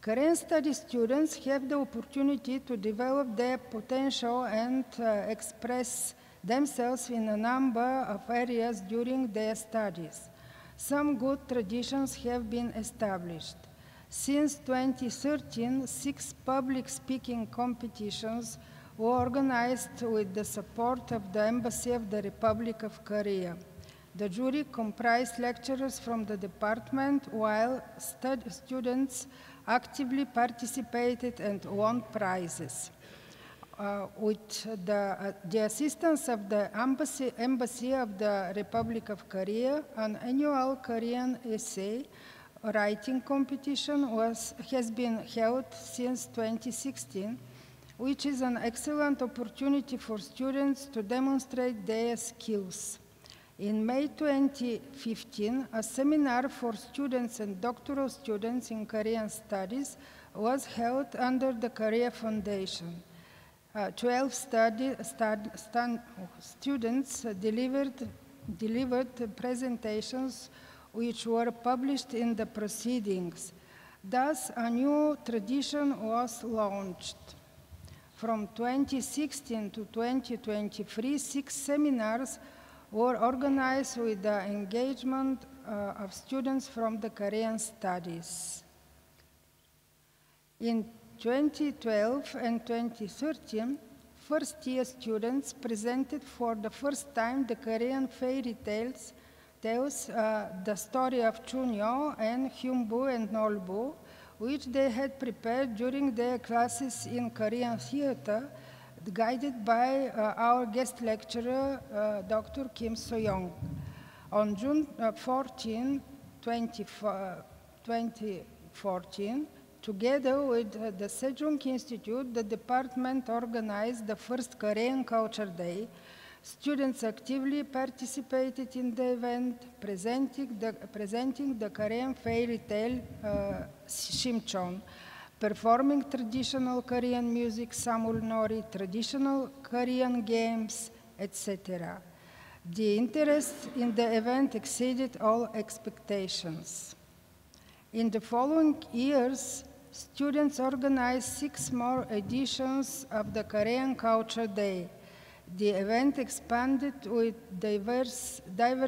Korean studies students have the opportunity to develop their potential and express themselves in a number of areas during their studies. Some good traditions have been established. Since 2013, 6 public speaking competitions were organized with the support of the Embassy of the Republic of Korea. The jury comprised lecturers from the department, while students actively participated and won prizes. With the assistance of the Embassy of the Republic of Korea, an annual Korean essay writing competition has been held since 2016, which is an excellent opportunity for students to demonstrate their skills. In May 2015, a seminar for students and doctoral students in Korean studies was held under the Korea Foundation. 12 students delivered presentations which were published in the proceedings. Thus, a new tradition was launched. From 2016 to 2023, 6 seminars were organized with the engagement of students from the Korean studies. In 2012 and 2013, first-year students presented for the first time the Korean fairy tales, The Story of Chunyo and Hyunbu and Nolbu, which they had prepared during their classes in Korean theater, guided by our guest lecturer, Dr. Kim So-young. On June 14, 2014, together with the Sejong Institute, the department organized the first Korean Culture Day. Students actively participated in the event, presenting the Korean fairy tale Shimcheon, performing traditional Korean music, samul nori, traditional Korean games, etc. The interest in the event exceeded all expectations. In the following years, students organized 6 more editions of the Korean Culture Day. The event expanded with diverse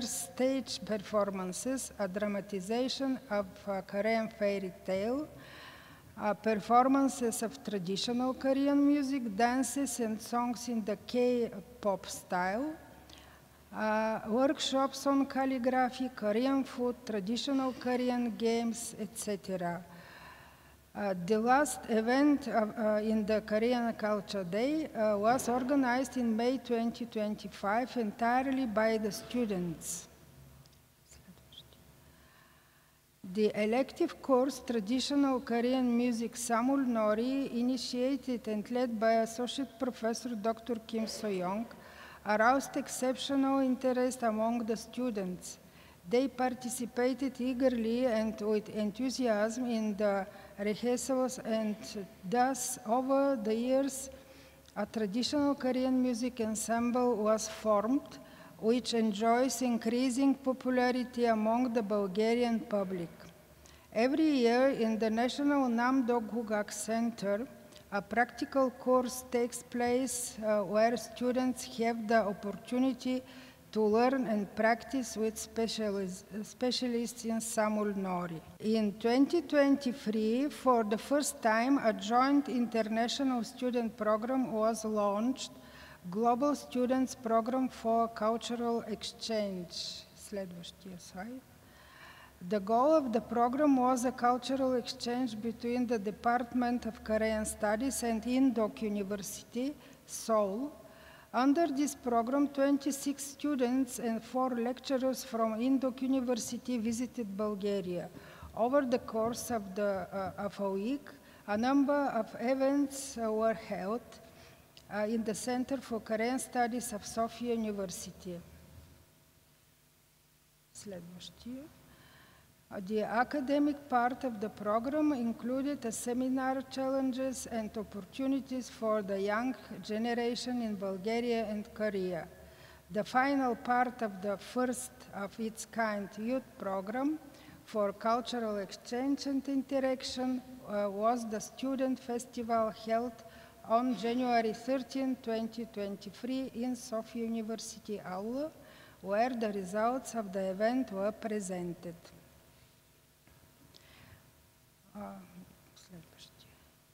stage performances, a dramatization of Korean fairy tale, performances of traditional Korean music, dances and songs in the K-pop style, workshops on calligraphy, Korean food, traditional Korean games, etc. The last event in the Korean Culture Day was organized in May 2025 entirely by the students. The elective course, Traditional Korean Music Samul Nori, initiated and led by Associate Professor Dr. Kim So-young, aroused exceptional interest among the students. They participated eagerly and with enthusiasm in the rehearsals, and thus, over the years, a traditional Korean music ensemble was formed, which enjoys increasing popularity among the Bulgarian public. Every year in the National Namdogugak Center, a practical course takes place where students have the opportunity to learn and practice with specialists in Samul Nori. In 2023, for the first time, a joint international student program was launched, Global Students Program for Cultural Exchange. Следващия слайд. The goal of the program was a cultural exchange between the Department of Korean Studies and Indok University, Seoul. Under this program, 26 students and 4 lecturers from Indok University visited Bulgaria. Over the course of a week, a number of events were held in the Center for Korean Studies of Sophia University. Следващия. The academic part of the program included a seminar, challenges and opportunities for the young generation in Bulgaria and Korea. The final part of the first of its kind youth program for cultural exchange and interaction was the Student Festival held on January 13, 2023 in Sophia University Aula, where the results of the event were presented.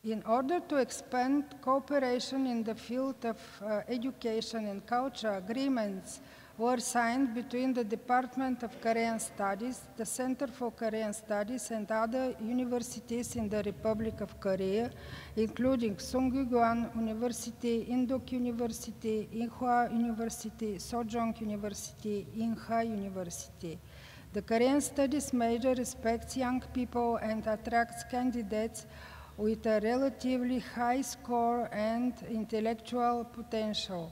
In order to expand cooperation in the field of education and culture, agreements were signed between the Department of Korean Studies, the Center for Korean Studies, and other universities in the Republic of Korea, including Sungguan University, Indok University, Inhua University, Sojong University, Inha University. The Korean Studies major respects young people and attracts candidates with a relatively high score and intellectual potential.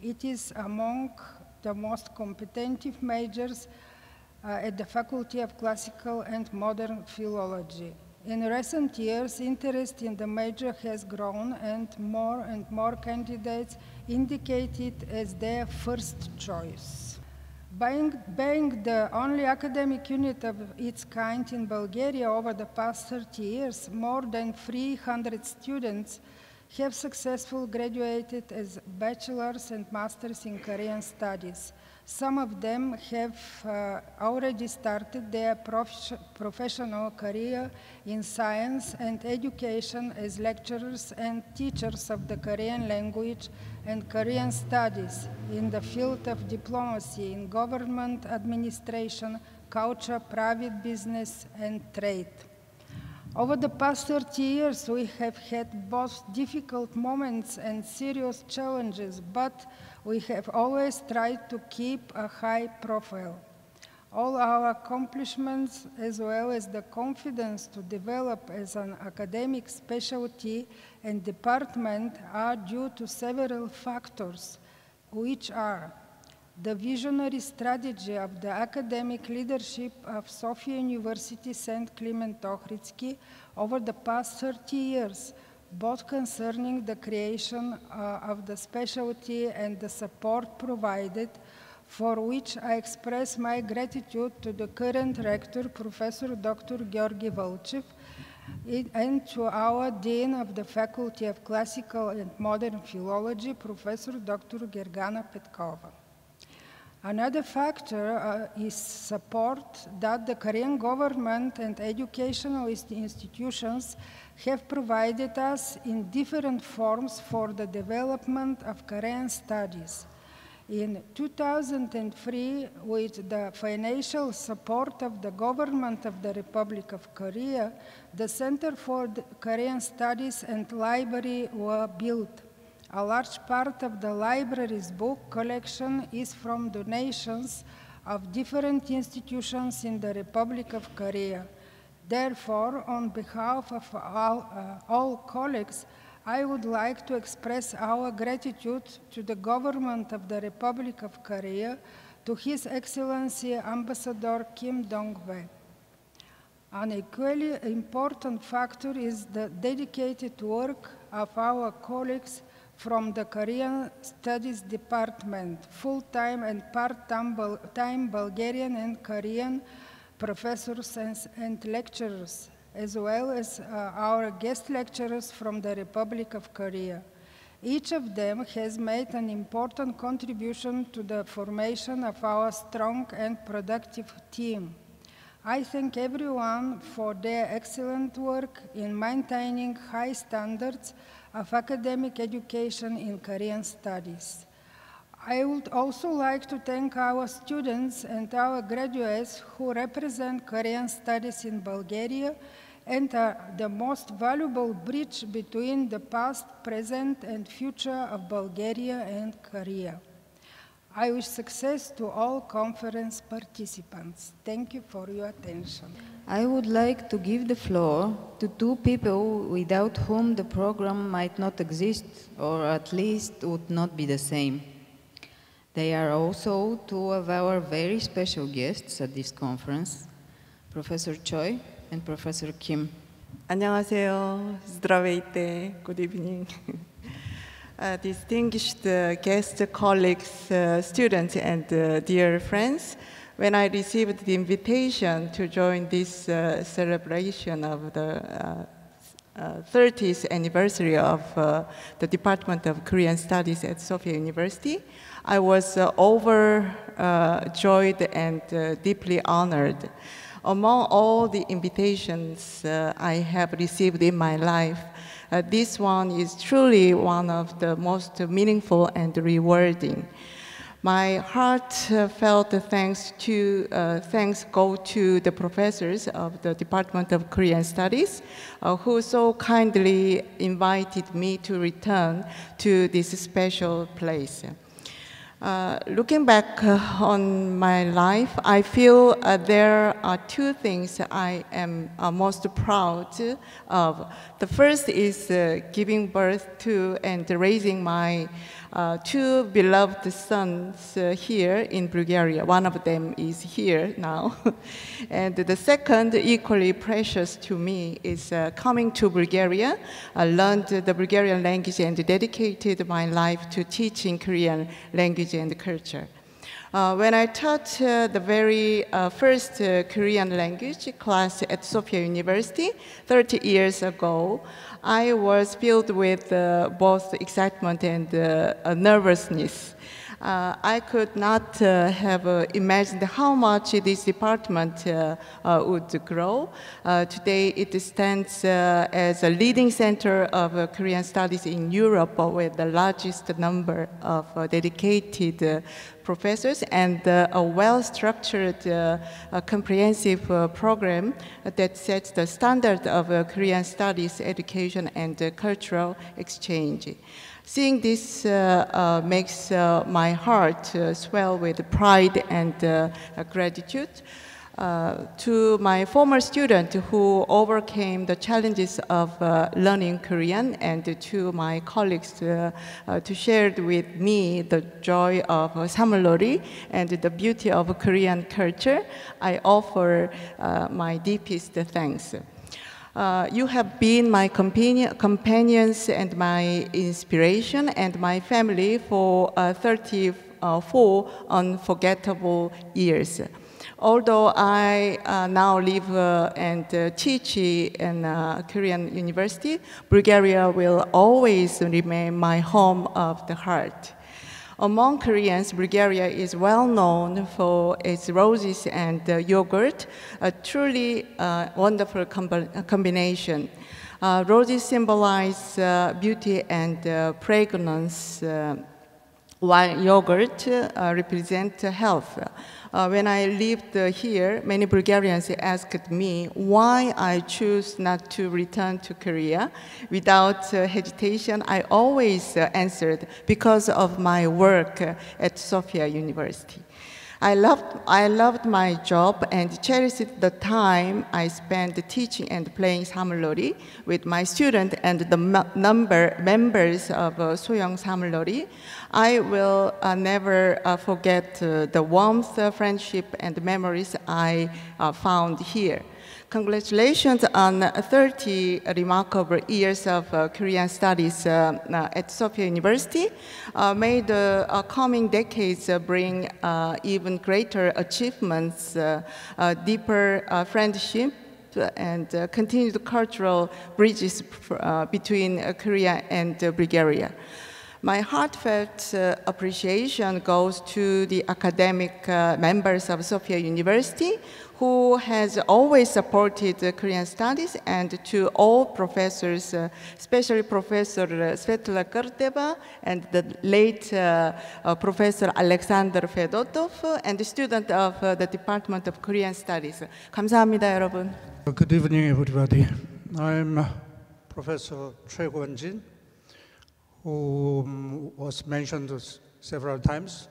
It is among the most competitive majors at the Faculty of Classical and Modern Philology. In recent years, interest in the major has grown, and more candidates indicate it as their first choice. Being the only academic unit of its kind in Bulgaria over the past 30 years, more than 300 students have successfully graduated as bachelors and masters in Korean studies. Some of them have already started their professional career in science and education as lecturers and teachers of the Korean language and Korean studies in the field of diplomacy, in government administration, culture, private business, and trade. Over the past 30 years, we have had both difficult moments and serious challenges, but we have always tried to keep a high profile. All our accomplishments, as well as the confidence to develop as an academic specialty and department, are due to several factors, which are the visionary strategy of the academic leadership of Sophia University St. Climent Охридски over the past 30 years, both concerning the creation of the specialty and the support provided, for which I express my gratitude to the current rector, Professor Dr. Georgi Volchev, and to our Dean of the Faculty of Classical and Modern Philology, Professor Dr. Gergana Petkova. Another factor is support that the Korean government and educational institutions have provided us in different forms for the development of Korean studies. In 2003, with the financial support of the government of the Republic of Korea, the Center for Korean Studies and Library were built. A large part of the library's book collection is from donations of different institutions in the Republic of Korea. Therefore, on behalf of all colleagues, I would like to express our gratitude to the government of the Republic of Korea, to His Excellency Ambassador Kim Dong-hwe. An equally important factor is the dedicated work of our colleagues from the Korean Studies Department, full-time and part-time Bulgarian and Korean professors and lecturers, as well as our guest lecturers from the Republic of Korea. Each of them has made an important contribution to the formation of our strong and productive team. I thank everyone for their excellent work in maintaining high standards of academic education in Korean studies. I would also like to thank our students and our graduates who represent Korean studies in Bulgaria and are the most valuable bridge between the past, present, and future of Bulgaria and Korea. I wish success to all conference participants. Thank you for your attention. I would like to give the floor to two people without whom the program might not exist, or at least would not be the same. They are also two of our very special guests at this conference, Professor Choi and Professor Kim. 안녕하세요. Здравейте. Good evening. Distinguished guests, colleagues, students, and dear friends, when I received the invitation to join this celebration of the 30th anniversary of the Department of Korean Studies at Sophia University, I was overjoyed and deeply honored. Among all the invitations I have received in my life, this one is truly one of the most meaningful and rewarding. My heartfelt thanks go to the professors of the Department of Korean Studies who so kindly invited me to return to this special place. Looking back on my life, I feel there are two things I am most proud of. The first is giving birth to and raising my two beloved sons here in Bulgaria. One of them is here now. And the second, equally precious to me, is coming to Bulgaria. I learned the Bulgarian language and dedicated my life to teaching Korean language and culture. When I taught the very first Korean language class at Sophia University 30 years ago, I was filled with both excitement and nervousness. I could not have imagined how much this department would grow. Today it stands as a leading center of Korean studies in Europe with the largest number of dedicated professors and a well-structured, comprehensive program that sets the standard of Korean studies, education, and cultural exchange. Seeing this makes my heart swell with pride and gratitude. To my former student who overcame the challenges of learning Korean, and to my colleagues to share with me the joy of Samulori and the beauty of Korean culture, I offer my deepest thanks. You have been my companions and my inspiration and my family for 34 unforgettable years. Although I now live and teach in Korean University, Bulgaria will always remain my home of the heart. Among Koreans, Bulgaria is well known for its roses and yogurt, a truly wonderful combination. Roses symbolize beauty and fragrance, while yogurt represents health. When I lived here, many Bulgarians asked me why I choose not to return to Korea. Without hesitation, I always answered, because of my work at Sophia University. I loved my job and cherished the time I spent teaching and playing 사물놀이 with my students and the members of 소형 사물놀이. I will never forget the warmth, friendship, and memories I found here. Congratulations on 30 remarkable years of Korean studies at Sophia University. May the coming decades bring even greater achievements, deeper friendship, and continued cultural bridges between Korea and Bulgaria. My heartfelt appreciation goes to the academic members of Sophia University who has always supported Korean studies, and to all professors, especially Professor Svetla Kurteva and the late Professor Alexander Fedotov, and the student of the Department of Korean Studies. 감사합니다, 여러분. Good evening, everybody. I'm Professor Choi Kwon-jin, who was mentioned several times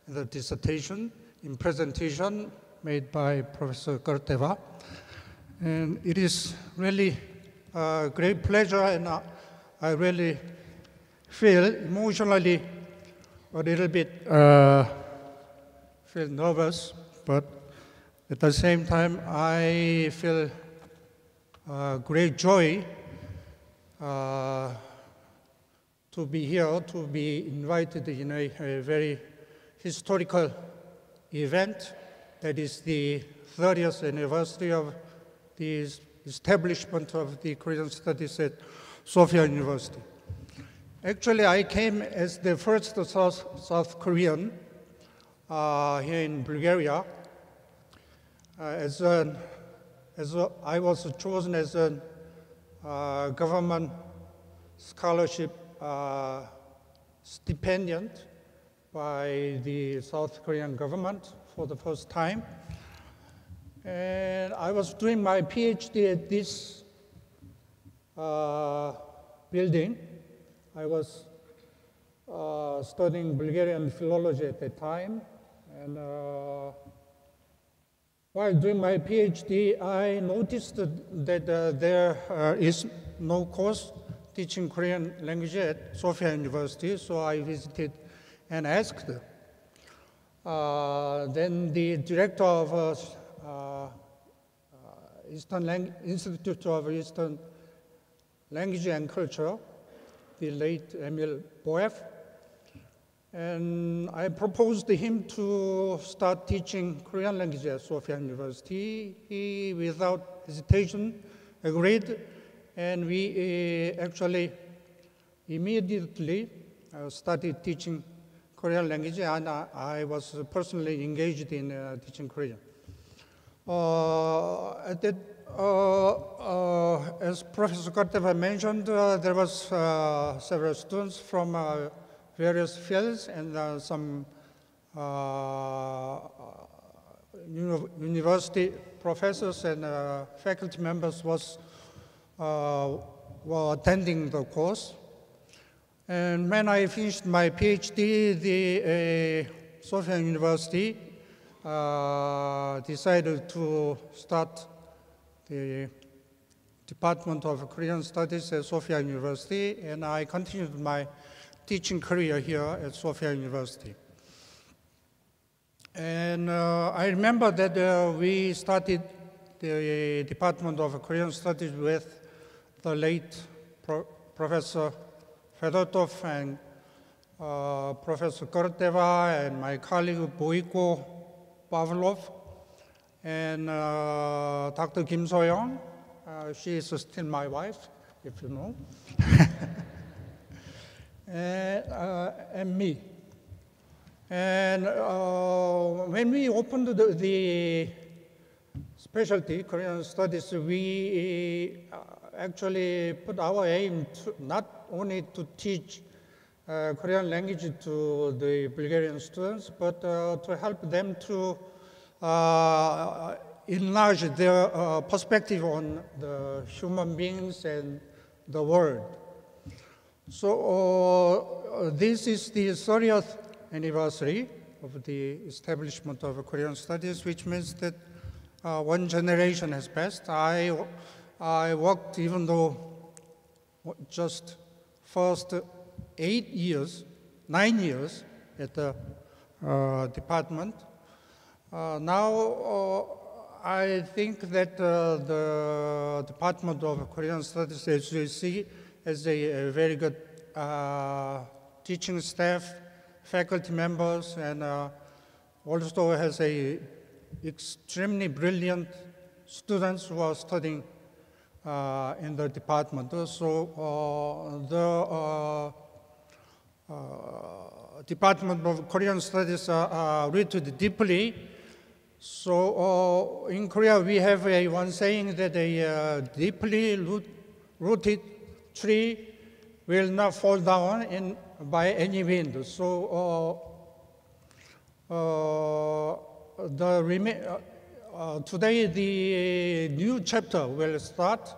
in the dissertation, in presentation made by Professor Kurteva. And it is really a great pleasure, and I really feel emotionally a little bit feel nervous, but at the same time I feel great joy to be here, to be invited in a very historical event. That is the 30th anniversary of the establishment of the Korean studies at Sophia University. Actually, I came as the first South Korean here in Bulgaria. I was chosen as a government scholarship stipendiant by the South Korean government for the first time. And I was doing my PhD at this building. I was studying Bulgarian philology at that time. And while doing my PhD, I noticed that there is no course teaching Korean language at Sophia University, so I visited and asked. Then the director of Institute of Eastern Language and Culture, the late Emil Boev, and I proposed to him to start teaching Korean language at Sophia University. He, without hesitation, agreed, and we actually immediately started teaching Korean language, and I was personally engaged in teaching Korean. As Professor Kurteva mentioned, there was several students from various fields, and some university professors and faculty members were attending the course. And when I finished my PhD, the Sophia University decided to start the Department of Korean Studies at Sophia University, and I continued my teaching career here at Sophia University. And I remember that we started the Department of Korean Studies with the late Professor Fedotov and Professor Kurteva and my colleague Boiko Pavlov and Dr. Kim So-young. She is still my wife, if you know. And me. And when we opened the specialty, Korean Studies, we actually put our aim to not only to teach Korean language to the Bulgarian students, but to help them to enlarge their perspective on the human beings and the world. So this is the 30th anniversary of the establishment of Korean studies, which means that one generation has passed. I worked, even though just first 9 years at the department. Now I think that the Department of Korean Studies, as you see, has a very good teaching staff, faculty members, and also has a extremely brilliant students who are studying in the department. So the Department of Korean Studies are rooted deeply. So in Korea we have one saying that a deeply rooted tree will not fall down by any wind. So today the new chapter will start,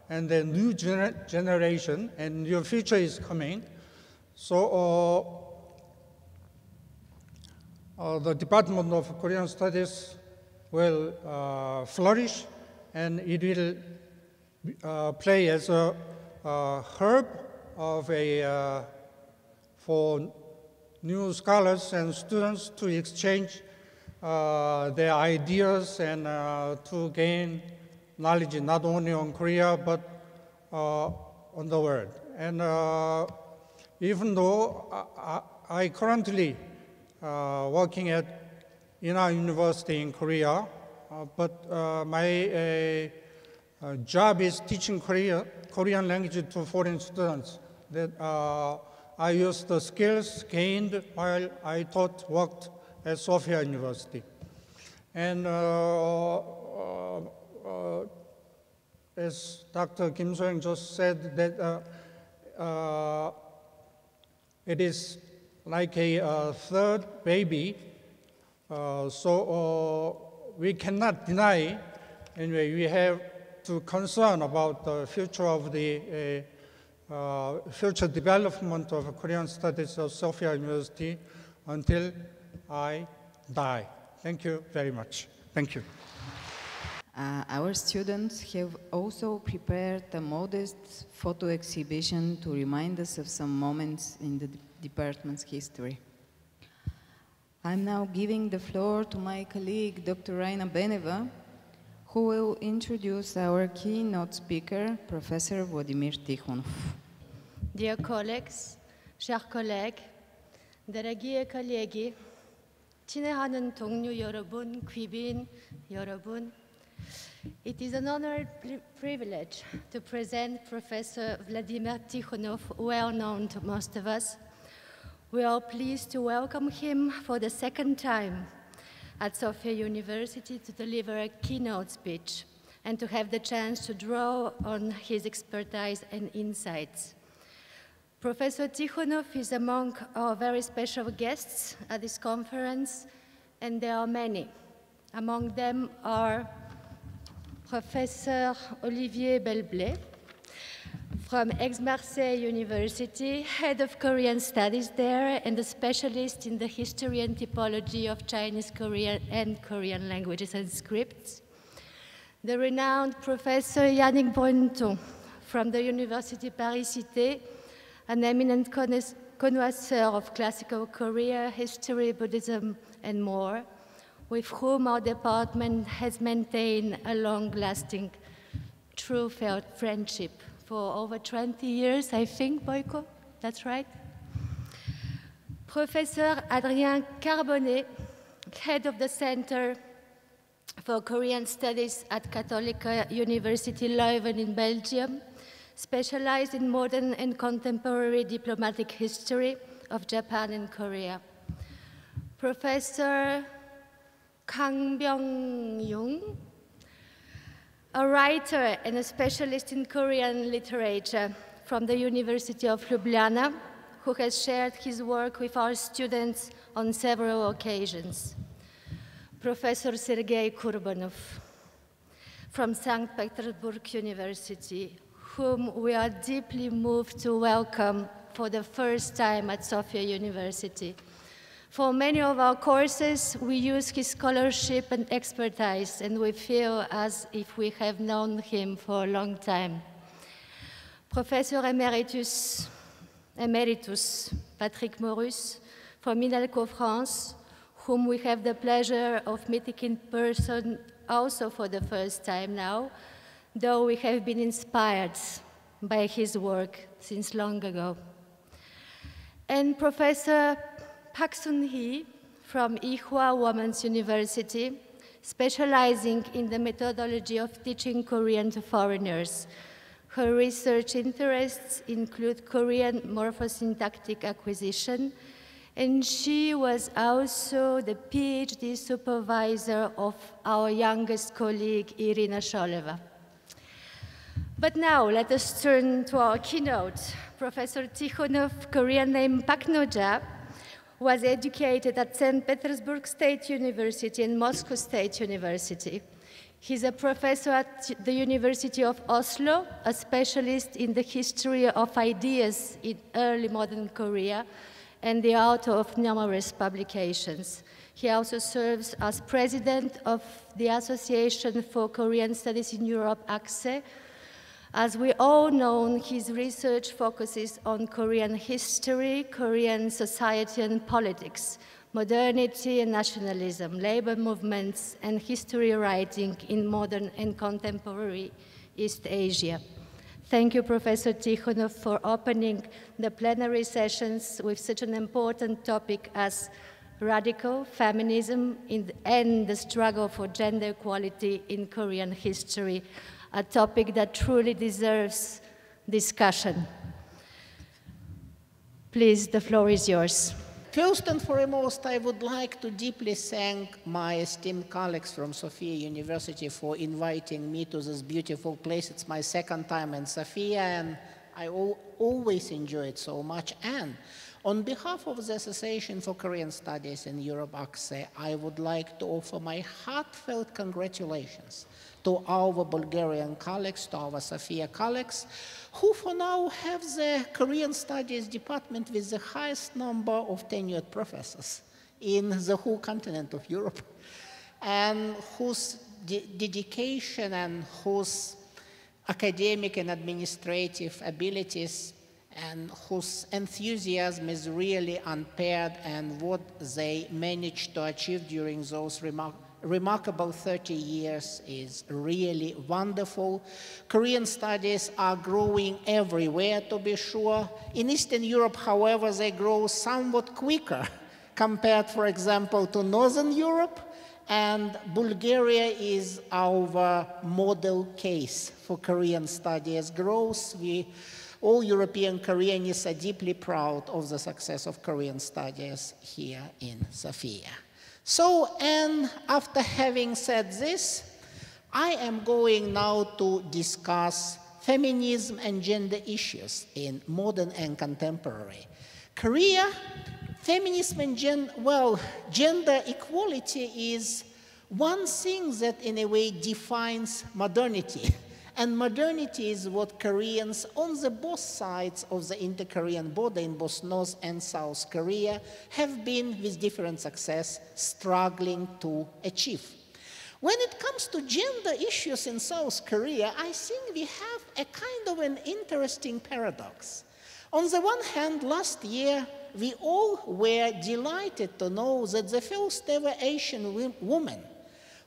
and the new generation and new future is coming. So the Department of Korean Studies will flourish, and it will play as a hub of for new scholars and students to exchange their ideas and to gain knowledge not only on Korea but on the world. And even though I currently working in our university in Korea, but my job is teaching Korean language to foreign students. That I use the skills gained while I worked at Sophia University. And as Dr. Kim So-young just said, that it is like a third baby, so we cannot deny, anyway, we have to concern about the future of the future development of Korean studies of Sophia University until I die. Thank you very much. Thank you. Our students have also prepared a modest photo exhibition to remind us of some moments in the department's history. I'm now giving the floor to my colleague, Dr. Raina Beneva, who will introduce our keynote speaker, Professor Vladimir Tikhonov. Dear colleagues, chers collègues, дорогие коллеги, 친애하는 동료 여러분, 귀빈 여러분, it is an honor and privilege to present Professor Vladimir Tikhonov, well known to most of us. We are pleased to welcome him for the second time at Sophia University to deliver a keynote speech and to have the chance to draw on his expertise and insights. Professor Tikhonov is among our very special guests at this conference, and there are many. Among them are Professor Olivier Belblé from Aix-Marseille University, head of Korean studies there and a specialist in the history and typology of Chinese Korean and Korean languages and scripts. The renowned Professor Yannick Brunton from the University Paris-Cité, an eminent connoisseur of classical Korea, history, Buddhism, and more, with whom our department has maintained a long-lasting, true-felt friendship for over 20 years, I think, Boyko, that's right? Professor Adrien Carbonnet, head of the Center for Korean Studies at Katholieke University Leuven in Belgium, specialized in modern and contemporary diplomatic history of Japan and Korea. Professor Kang Byung-yoon, a writer and a specialist in Korean literature from the University of Ljubljana, who has shared his work with our students on several occasions. Professor Sergei Kurbanov from St. Petersburg University, whom we are deeply moved to welcome for the first time at Sophia University. For many of our courses, we use his scholarship and expertise, and we feel as if we have known him for a long time. Professor Emeritus Patrick Morus from INALCO France, whom we have the pleasure of meeting in person also for the first time now, though we have been inspired by his work since long ago. And Professor Park Sun-hee from Ewha Women's University, specializing in the methodology of teaching Korean to foreigners. Her research interests include Korean morphosyntactic acquisition, and she was also the PhD supervisor of our youngest colleague, Irina Sholeva. But now let us turn to our keynote. Professor Tikhonov, Korean name Pak No-ja, was educated at St. Petersburg State University and Moscow State University. He's a professor at the University of Oslo, a specialist in the history of ideas in early modern Korea, and the author of numerous publications. He also serves as president of the Association for Korean Studies in Europe, ACSE. As we all know, his research focuses on Korean history, Korean society and politics, modernity and nationalism, labor movements, and history writing in modern and contemporary East Asia. Thank you, Professor Tikhonov, for opening the plenary sessions with such an important topic as radical feminism and the struggle for gender equality in Korean history, a topic that truly deserves discussion. Please, the floor is yours. First and foremost, I would like to deeply thank my esteemed colleagues from Sophia University for inviting me to this beautiful place. It's my second time in Sophia, and I always enjoy it so much. And on behalf of the Association for Korean Studies in Europe, ACSE, I would like to offer my heartfelt congratulations to our Bulgarian colleagues, to our Sophia colleagues, who for now have the Korean Studies department with the highest number of tenured professors in the whole continent of Europe, and whose dedication and whose academic and administrative abilities and whose enthusiasm is really unpaired, and what they managed to achieve during those remarkable 30 years is really wonderful. Korean studies are growing everywhere, to be sure. In Eastern Europe, however, they grow somewhat quicker compared, for example, to Northern Europe. And Bulgaria is our model case for Korean studies growth. All European Koreans are deeply proud of the success of Korean studies here in Sophia. So, and after having said this, I am going now to discuss feminism and gender issues in modern and contemporary Korea. Feminism and gender equality is one thing that in a way defines modernity. And modernity is what Koreans on the both sides of the inter-Korean border in both North and South Korea have been, with different success, struggling to achieve. When it comes to gender issues in South Korea, I think we have a kind of an interesting paradox. On the one hand, last year, we all were delighted to know that the first ever Asian woman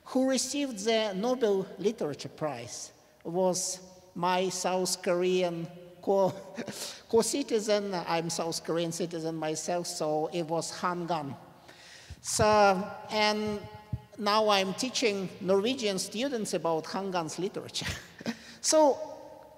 who received the Nobel Literature Prize was my South Korean co-citizen. I'm South Korean citizen myself, so it was Han Gan. So, and now I'm teaching Norwegian students about Han Gan's literature. So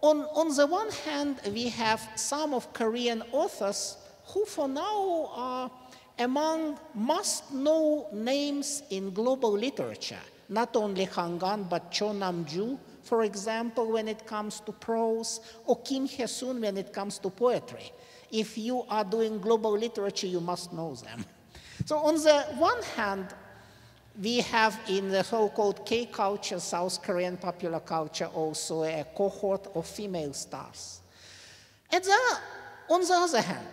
on the one hand, we have some of Korean authors who for now are among must-know names in global literature. Not only Han Gan, but Cho Nam-ju, for example, when it comes to prose, or Kim Hye-sun when it comes to poetry. If you are doing global literature, you must know them. So on the one hand, we have in the so-called K-culture, South Korean popular culture, also a cohort of female stars. On the other hand,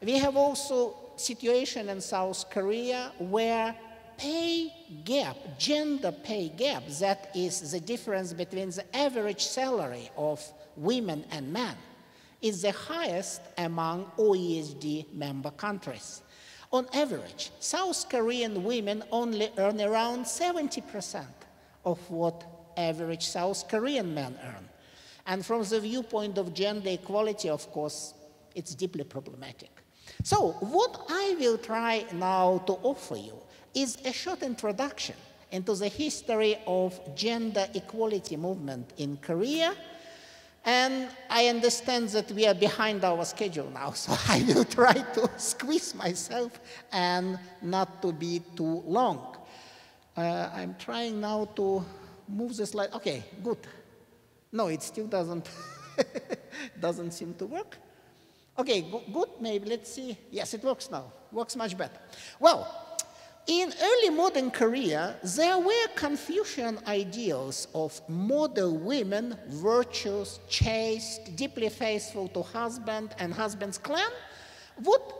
we have also situation in South Korea where pay gap, gender pay gap, that is the difference between the average salary of women and men, is the highest among OECD member countries. On average, South Korean women only earn around 70% of what average South Korean men earn. And from the viewpoint of gender equality, of course, it's deeply problematic. So what I will try now to offer you is a short introduction into the history of gender equality movement in Korea. And I understand that we are behind our schedule now, so I will try to squeeze myself and not to be too long. I'm trying now to move the slide. Okay, good. No, it still doesn't seem to work. Okay, good, maybe, let's see. Yes, it works now, works much better. Well, in early modern Korea, there were Confucian ideals of model women, virtuous, chaste, deeply faithful to husband and husband's clan.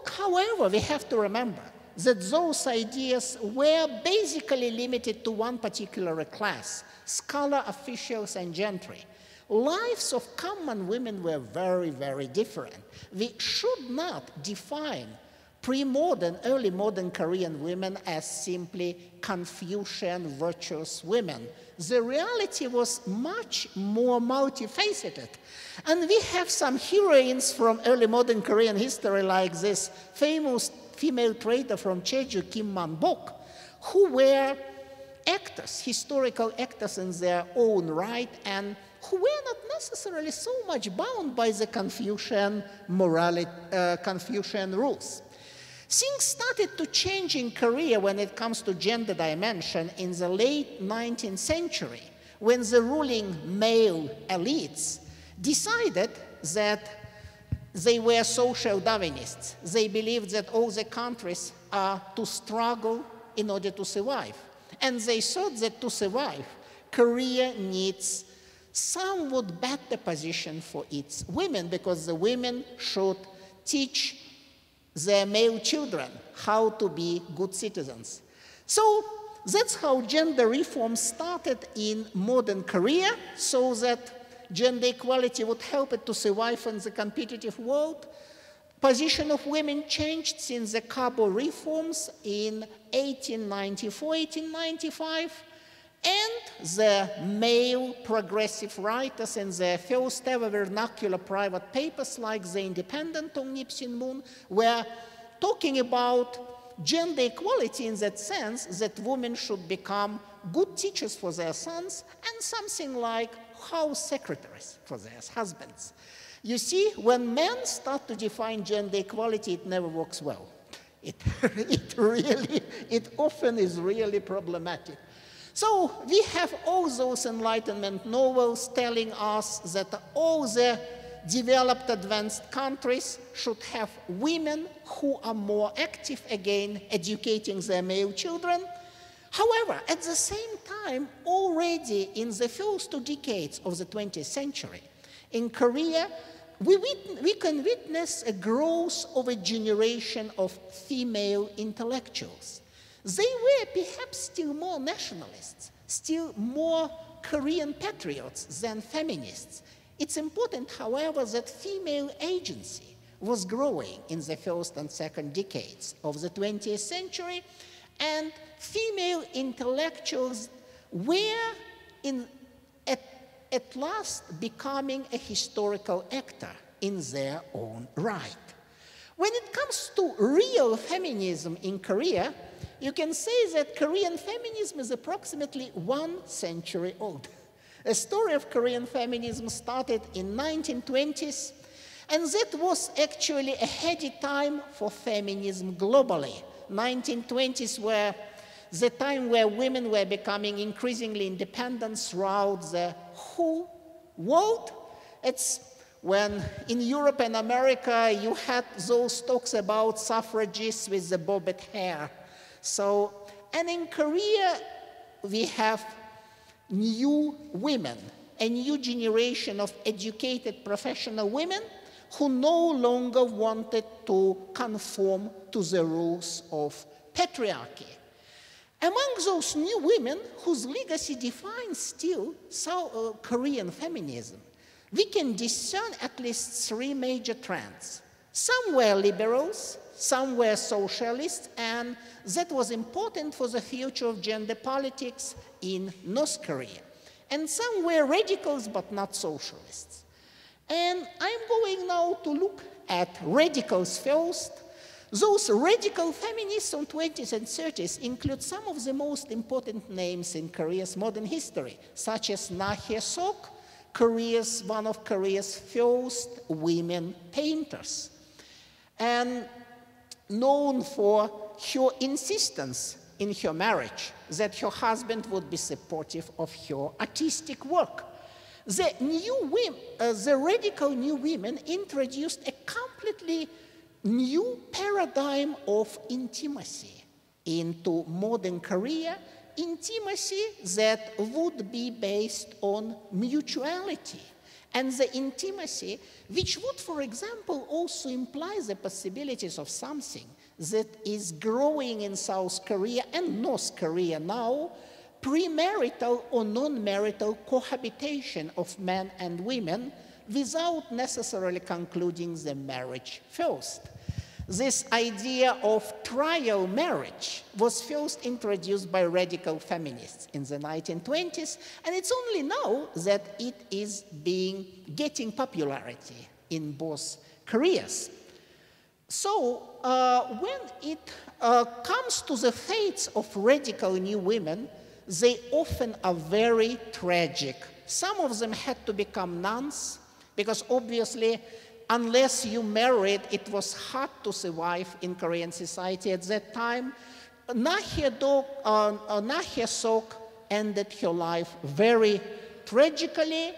However, we have to remember that those ideas were basically limited to one particular class, scholar, officials, and gentry. Lives of common women were very, very different. We should not define pre-modern, early modern Korean women as simply Confucian virtuous women. The reality was much more multifaceted. And we have some heroines from early modern Korean history, like this famous female trader from Jeju, Kim Man-bok, who were actors, historical actors in their own right, and who were not necessarily so much bound by the Confucian morality, Confucian rules. Things started to change in Korea when it comes to gender dimension in the late 19th century, when the ruling male elites decided that they were social Darwinists. They believed that all the countries are to struggle in order to survive. And they thought that to survive, Korea needs somewhat better position for its women, because the women should teach their male children how to be good citizens. So that's how gender reform started in modern Korea, so that gender equality would help it to survive in the competitive world. Position of women changed since the Cabo reforms in 1894, 1895, and the male progressive writers in their first ever vernacular private papers, like The Independent on Nipsin Moon, were talking about gender equality in that sense that women should become good teachers for their sons and something like house secretaries for their husbands. You see, when men start to define gender equality, it never works well. It often is really problematic. So we have all those Enlightenment novels telling us that all the developed advanced countries should have women who are more active, again, educating their male children. However, at the same time, already in the first 2 decades of the 20th century, in Korea, we can witness a growth of a generation of female intellectuals. They were perhaps still more nationalists, still more Korean patriots than feminists. It's important, however, that female agency was growing in the first and second decades of the 20th century, and female intellectuals were at last becoming a historical actor in their own right. When it comes to real feminism in Korea, you can say that Korean feminism is approximately 1 century old. A story of Korean feminism started in 1920s, and that was actually a heady time for feminism globally. 1920s were the time where women were becoming increasingly independent throughout the whole world. It's when in Europe and America you had those talks about suffragists with the bobbed hair. So, and in Korea we have new women, a new generation of educated professional women who no longer wanted to conform to the rules of patriarchy. Among those new women whose legacy defines still South Korean feminism, we can discern at least three major trends. Some were liberals, some were socialists, and that was important for the future of gender politics in North Korea. And some were radicals, but not socialists. And I'm going now to look at radicals first. Those radical feminists from 20s and 30s include some of the most important names in Korea's modern history, such as Na Hye-sok, one of Korea's first women painters, and known for her insistence in her marriage that her husband would be supportive of her artistic work. The radical new women introduced a completely new paradigm of intimacy into modern Korea, intimacy that would be based on mutuality, and the intimacy which would, for example, also imply the possibilities of something that is growing in South Korea and North Korea now, premarital or non-marital cohabitation of men and women without necessarily concluding the marriage first. This idea of trial marriage was first introduced by radical feminists in the 1920s, and it's only now that it is getting popularity in both Koreas. So when it comes to the fates of radical new women, they often are very tragic. Some of them had to become nuns because obviously, unless you married, it was hard to survive in Korean society at that time. Na Hye-sok ended her life very tragically,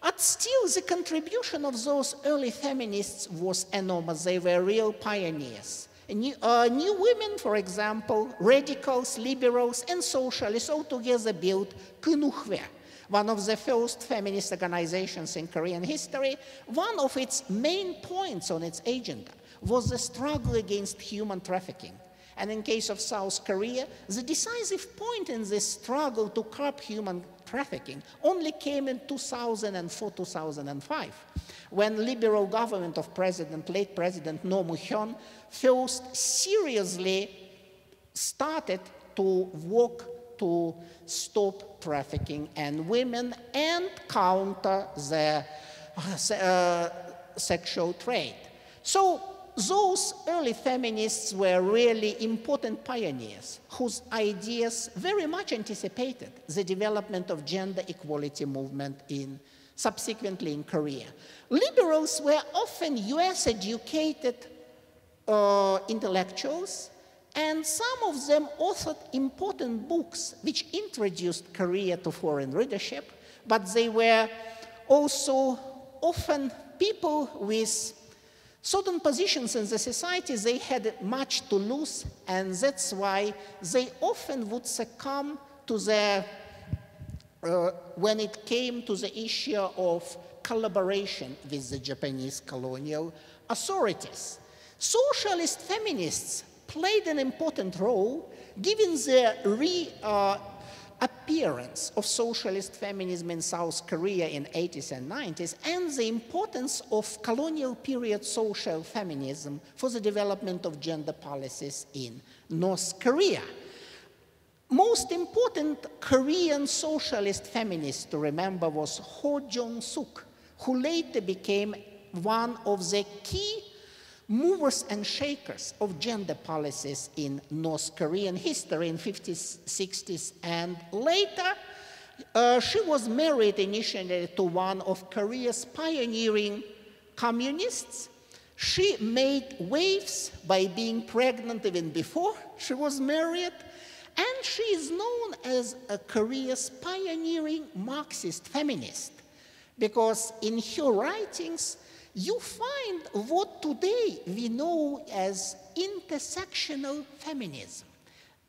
but still the contribution of those early feminists was enormous. They were real pioneers. New women, for example, radicals, liberals, and socialists all together built KNUHWE, one of the first feminist organizations in Korean history. One of its main points on its agenda was the struggle against human trafficking. And in case of South Korea, the decisive point in this struggle to curb human trafficking only came in 2004-2005, when liberal government of late President Roh Moo-hyun first seriously started to work to stop trafficking in women and counter the sexual trade. So those early feminists were really important pioneers whose ideas very much anticipated the development of gender equality movement subsequently in Korea. Liberals were often US-educated intellectuals, and some of them authored important books which introduced Korea to foreign readership, but they were also often people with certain positions in the society. They had much to lose, and that's why they often would succumb to when it came to the issue of collaboration with the Japanese colonial authorities. Socialist feminists played an important role given the reappearance of socialist feminism in South Korea in 80s and 90s, and the importance of colonial period social feminism for the development of gender policies in North Korea. Most important Korean socialist feminist to remember was Ho Jong-suk, who later became one of the key movers and shakers of gender policies in North Korean history in 50s, 60s, and later. She was married initially to one of Korea's pioneering communists. She made waves by being pregnant even before she was married, and she is known as Korea's pioneering Marxist feminist, because in her writings, you find what today we know as intersectional feminism.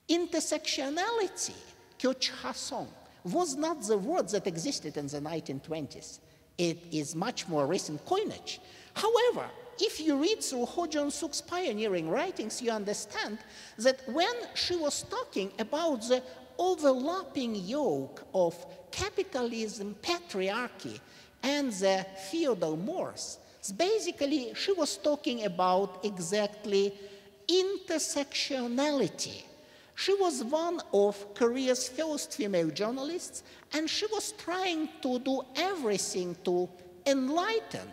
Intersectionality, kyochhason, was not the word that existed in the 1920s. It is much more recent coinage. However, if you read through Ho Jong-suk's pioneering writings, you understand that when she was talking about the overlapping yoke of capitalism, patriarchy, and the feudal mores, basically she was talking about exactly intersectionality. She was one of Korea's first female journalists, and she was trying to do everything to enlighten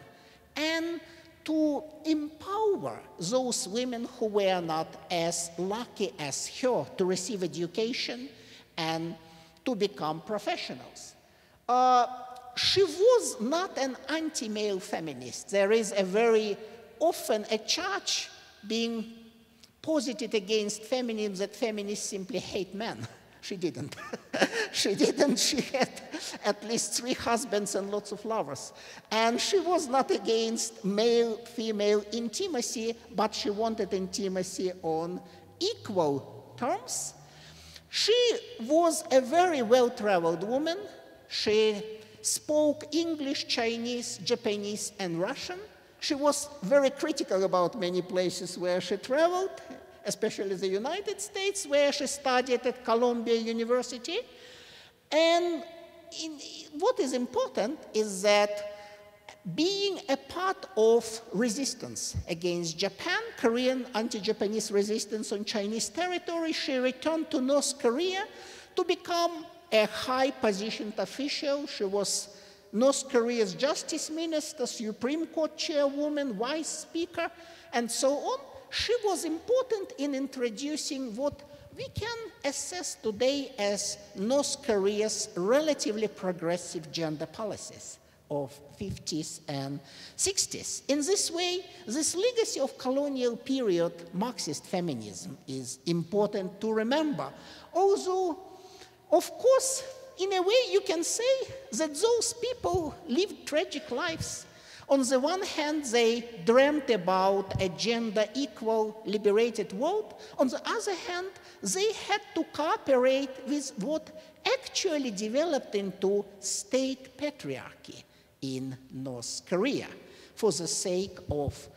and to empower those women who were not as lucky as her to receive education and to become professionals. She was not an anti-male feminist. There is a very often a charge being posited against feminism that feminists simply hate men. She didn't. She didn't. She had at least 3 husbands and lots of lovers. And she was not against male-female intimacy, but she wanted intimacy on equal terms. She was a very well-traveled woman. She spoke English, Chinese, Japanese, and Russian. She was very critical about many places where she traveled, especially the United States, where she studied at Columbia University. And what is important is that being a part of resistance against Japan, Korean anti-Japanese resistance on Chinese territory, she returned to North Korea to become a high-positioned official. She was North Korea's justice minister, Supreme Court chairwoman, vice speaker, and so on. She was important in introducing what we can assess today as North Korea's relatively progressive gender policies of 50s and 60s. In this way, this legacy of colonial period Marxist feminism is important to remember. Although, of course, in a way you can say that those people lived tragic lives. On the one hand, they dreamt about a gender-equal, liberated world. On the other hand, they had to cooperate with what actually developed into state patriarchy in North Korea for the sake of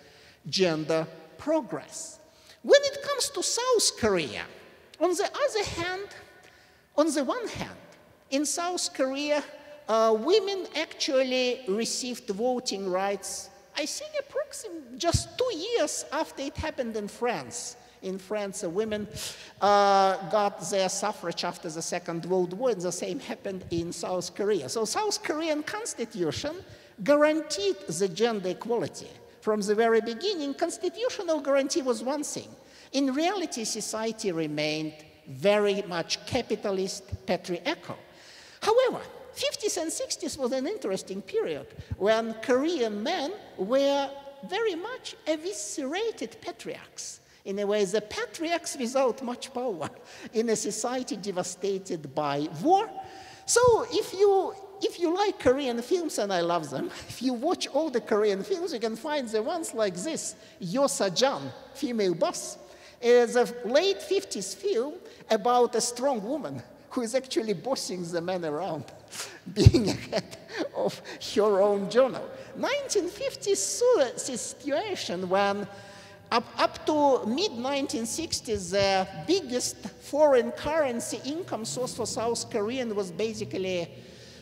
gender progress. When it comes to South Korea, on the one hand, in South Korea, women actually received voting rights, I think approximately just 2 years after it happened in France. In France, women got their suffrage after the Second World War, and the same happened in South Korea. So South Korean constitution guaranteed the gender equality. From the very beginning, constitutional guarantee was one thing. In reality, society remained very much capitalist, patriarchal. However, 50s and 60s was an interesting period when Korean men were very much eviscerated patriarchs. In a way, the patriarchs without much power in a society devastated by war. So if you like Korean films, and I love them, if you watch all the Korean films, you can find the ones like this, Yosa-Jan, female boss, is a late 50s film about a strong woman who is actually bossing the men around, being a head of her own journal. 1950s saw a situation when up to mid-1960s, the biggest foreign currency income source for South Korean was basically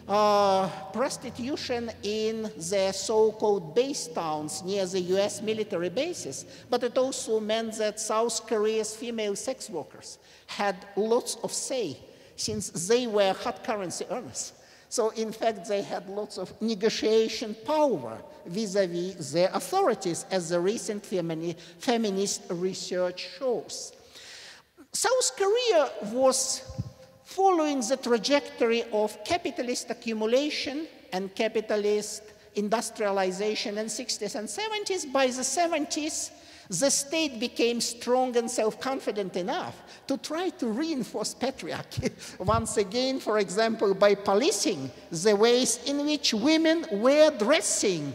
prostitution in the so-called base towns near the US military bases. But it also meant that South Korea's female sex workers had lots of say, since they were hard currency earners. So in fact, they had lots of negotiation power vis-a-vis the authorities, as the recent feminist research shows. South Korea was following the trajectory of capitalist accumulation and capitalist industrialization in 60s and 70s. By the 70s, the state became strong and self-confident enough to try to reinforce patriarchy once again, for example, by policing the ways in which women were dressing.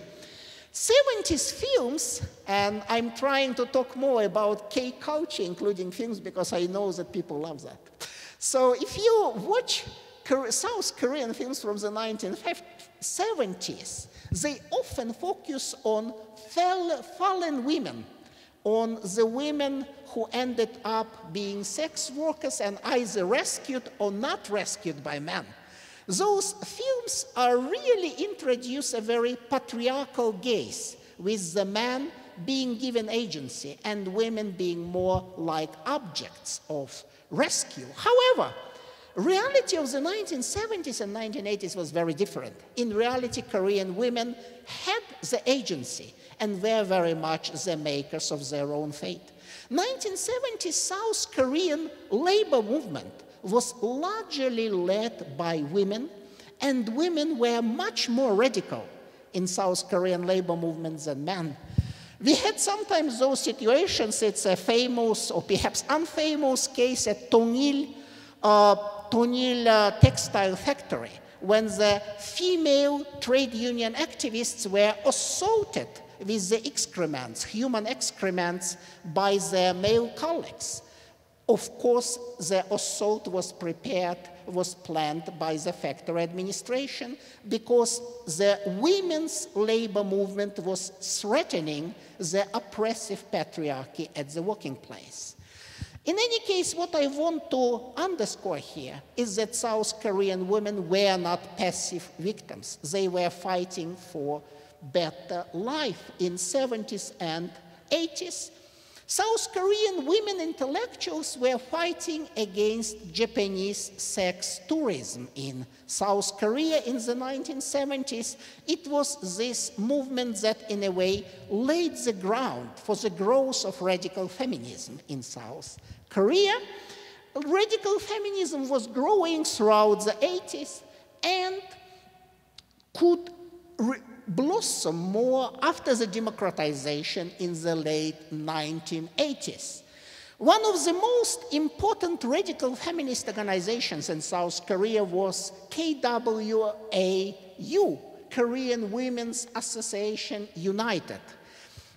70s films, and I'm trying to talk more about K-culture, including films, because I know that people love that. So if you watch South Korean films from the 1970s, they often focus on fallen women, on the women who ended up being sex workers and either rescued or not rescued by men. Those films are really introduce a very patriarchal gaze, with the man being given agency and women being more like objects of rescue. However, reality of the 1970s and 1980s was very different. In reality, Korean women had the agency and were very much the makers of their own fate. 1970s South Korean labor movement was largely led by women, and women were much more radical in South Korean labor movement than men. We had sometimes those situations. It's a famous or perhaps unfamous case at Tongil textile factory, when the female trade union activists were assaulted with the excrements, human excrements, by their male colleagues. Of course, the assault was planned by the factory administration, because the women's labor movement was threatening the oppressive patriarchy at the working place. In any case, what I want to underscore here is that South Korean women were not passive victims. They were fighting for better life in 70s and 80s. South Korean women intellectuals were fighting against Japanese sex tourism in South Korea in the 1970s. It was this movement that, in a way, laid the ground for the growth of radical feminism in South Korea. Radical feminism was growing throughout the 80s and could blossom more after the democratization in the late 1980s. One of the most important radical feminist organizations in South Korea was KWAU, Korean Women's Association United.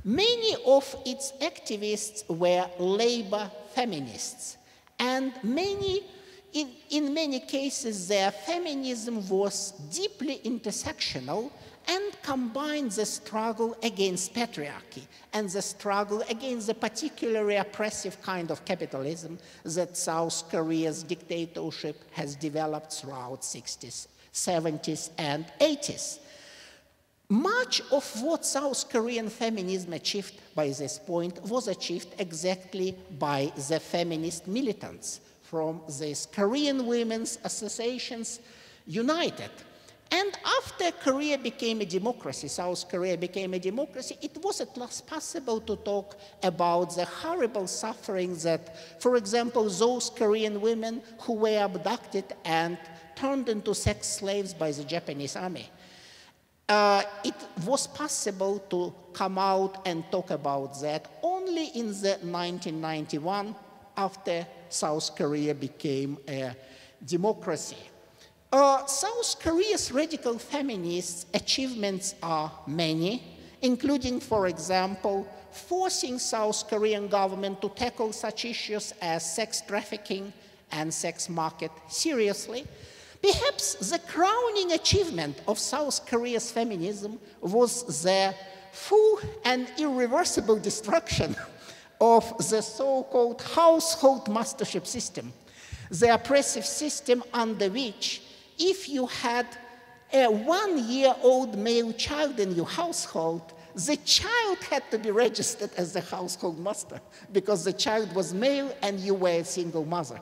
Many of its activists were labor feminists, and in many cases their feminism was deeply intersectional and combined the struggle against patriarchy and the struggle against the particularly oppressive kind of capitalism that South Korea's dictatorship has developed throughout 60s, 70s, and 80s. Much of what South Korean feminism achieved by this point was achieved exactly by the feminist militants from these Korean Women's Associations United. And after Korea became a democracy, South Korea became a democracy, it was at last possible to talk about the horrible suffering that, for example, those Korean women who were abducted and turned into sex slaves by the Japanese army. It was possible to come out and talk about that only in the 1991, after South Korea became a democracy. South Korea's radical feminist achievements are many, including, for example, forcing South Korean government to tackle such issues as sex trafficking and sex market seriously. Perhaps the crowning achievement of South Korea's feminism was the full and irreversible destruction of the so-called household mastership system, the oppressive system under which, if you had a 1-year-old male child in your household, the child had to be registered as the household master because the child was male and you were a single mother.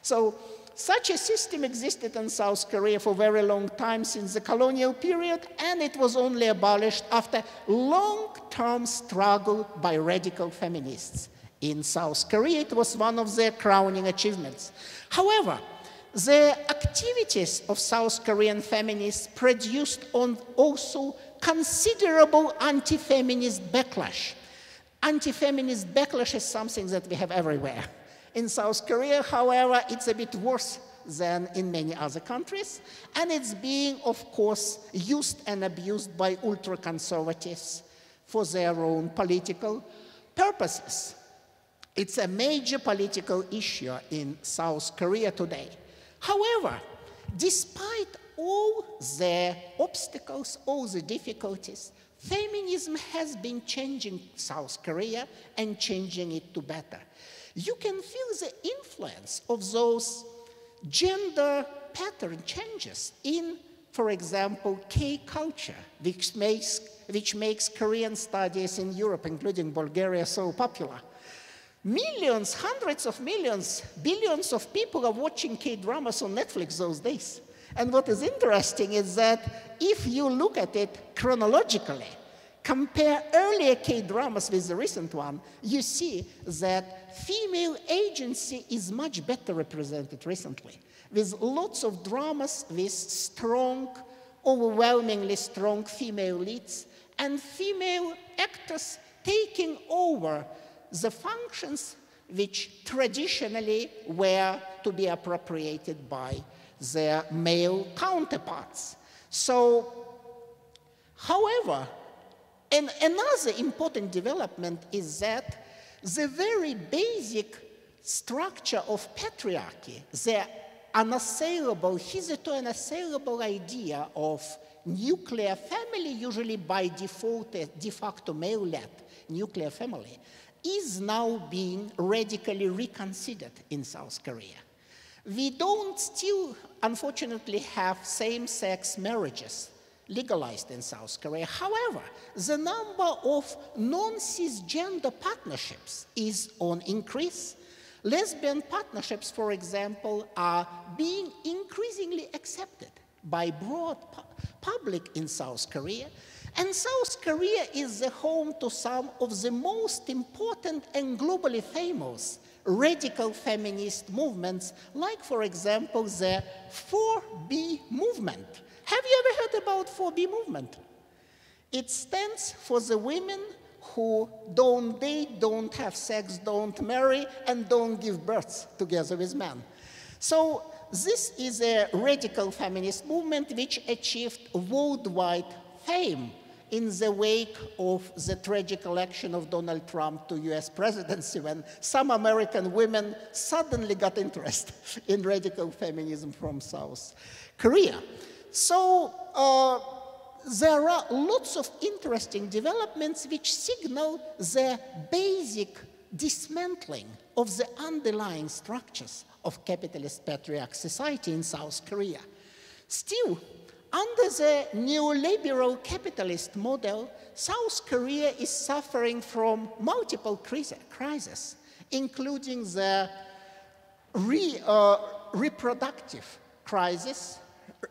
So such a system existed in South Korea for a very long time, since the colonial period, and it was only abolished after long-term struggle by radical feminists. In South Korea, it was one of their crowning achievements. However, the activities of South Korean feminists produced also considerable anti-feminist backlash. Anti-feminist backlash is something that we have everywhere. In South Korea, however, it's a bit worse than in many other countries, and it's being, of course, used and abused by ultra-conservatives for their own political purposes. It's a major political issue in South Korea today. However, despite all the obstacles, all the difficulties, feminism has been changing South Korea and changing it to better. You can feel the influence of those gender pattern changes in, for example, K-culture, which makes Korean studies in Europe, including Bulgaria, so popular. Millions, hundreds of millions, billions of people are watching K-dramas on Netflix those days. And what is interesting is that if you look at it chronologically, compare earlier K-dramas with the recent one, you see that female agency is much better represented recently, with lots of dramas with strong, overwhelmingly strong female leads, and female actors taking over the functions which traditionally were to be appropriated by their male counterparts. So, however, and another important development is that the very basic structure of patriarchy, the unassailable, hitherto unassailable idea of nuclear family, usually by default a de facto male-led nuclear family, is now being radically reconsidered in South Korea. We don't still, unfortunately, have same-sex marriages legalized in South Korea. However, the number of non-cisgender partnerships is on increase. Lesbian partnerships, for example, are being increasingly accepted by broad public in South Korea. And South Korea is the home to some of the most important and globally famous radical feminist movements, like, for example, the 4B movement. Have you ever heard about 4B movement? It stands for the women who don't date, don't have sex, don't marry, and don't give birth together with men. So this is a radical feminist movement which achieved worldwide fame in the wake of the tragic election of Donald Trump to US presidency, when some American women suddenly got interested in radical feminism from South Korea. So there are lots of interesting developments which signal the basic dismantling of the underlying structures of capitalist patriarch society in South Korea. Still, under the neoliberal capitalist model, South Korea is suffering from multiple crises, including the reproductive crisis.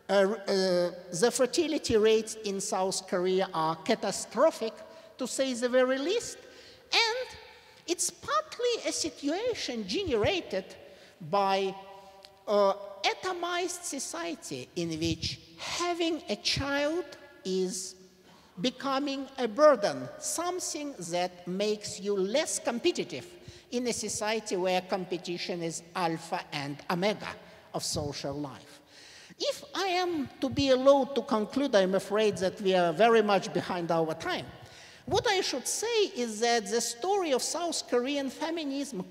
The fertility rates in South Korea are catastrophic, to say the very least, and it's partly a situation generated by atomized society in which having a child is becoming a burden, something that makes you less competitive in a society where competition is alpha and omega of social life. If I am to be allowed to conclude, I'm afraid that we are very much behind our time. What I should say is that the story of South Korean feminism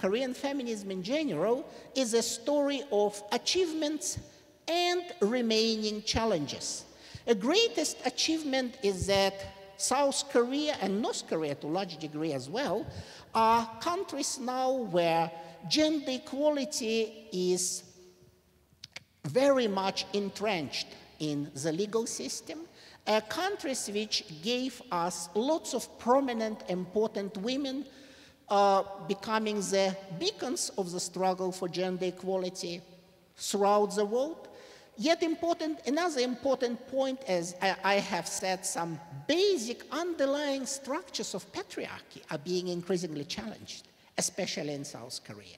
in general, is a story of achievements and remaining challenges. The greatest achievement is that South Korea and North Korea, to a large degree as well, are countries now where gender equality is very much entrenched in the legal system. Countries which gave us lots of prominent, important women becoming the beacons of the struggle for gender equality throughout the world. Yet another important point, as I have said, some basic underlying structures of patriarchy are being increasingly challenged, especially in South Korea.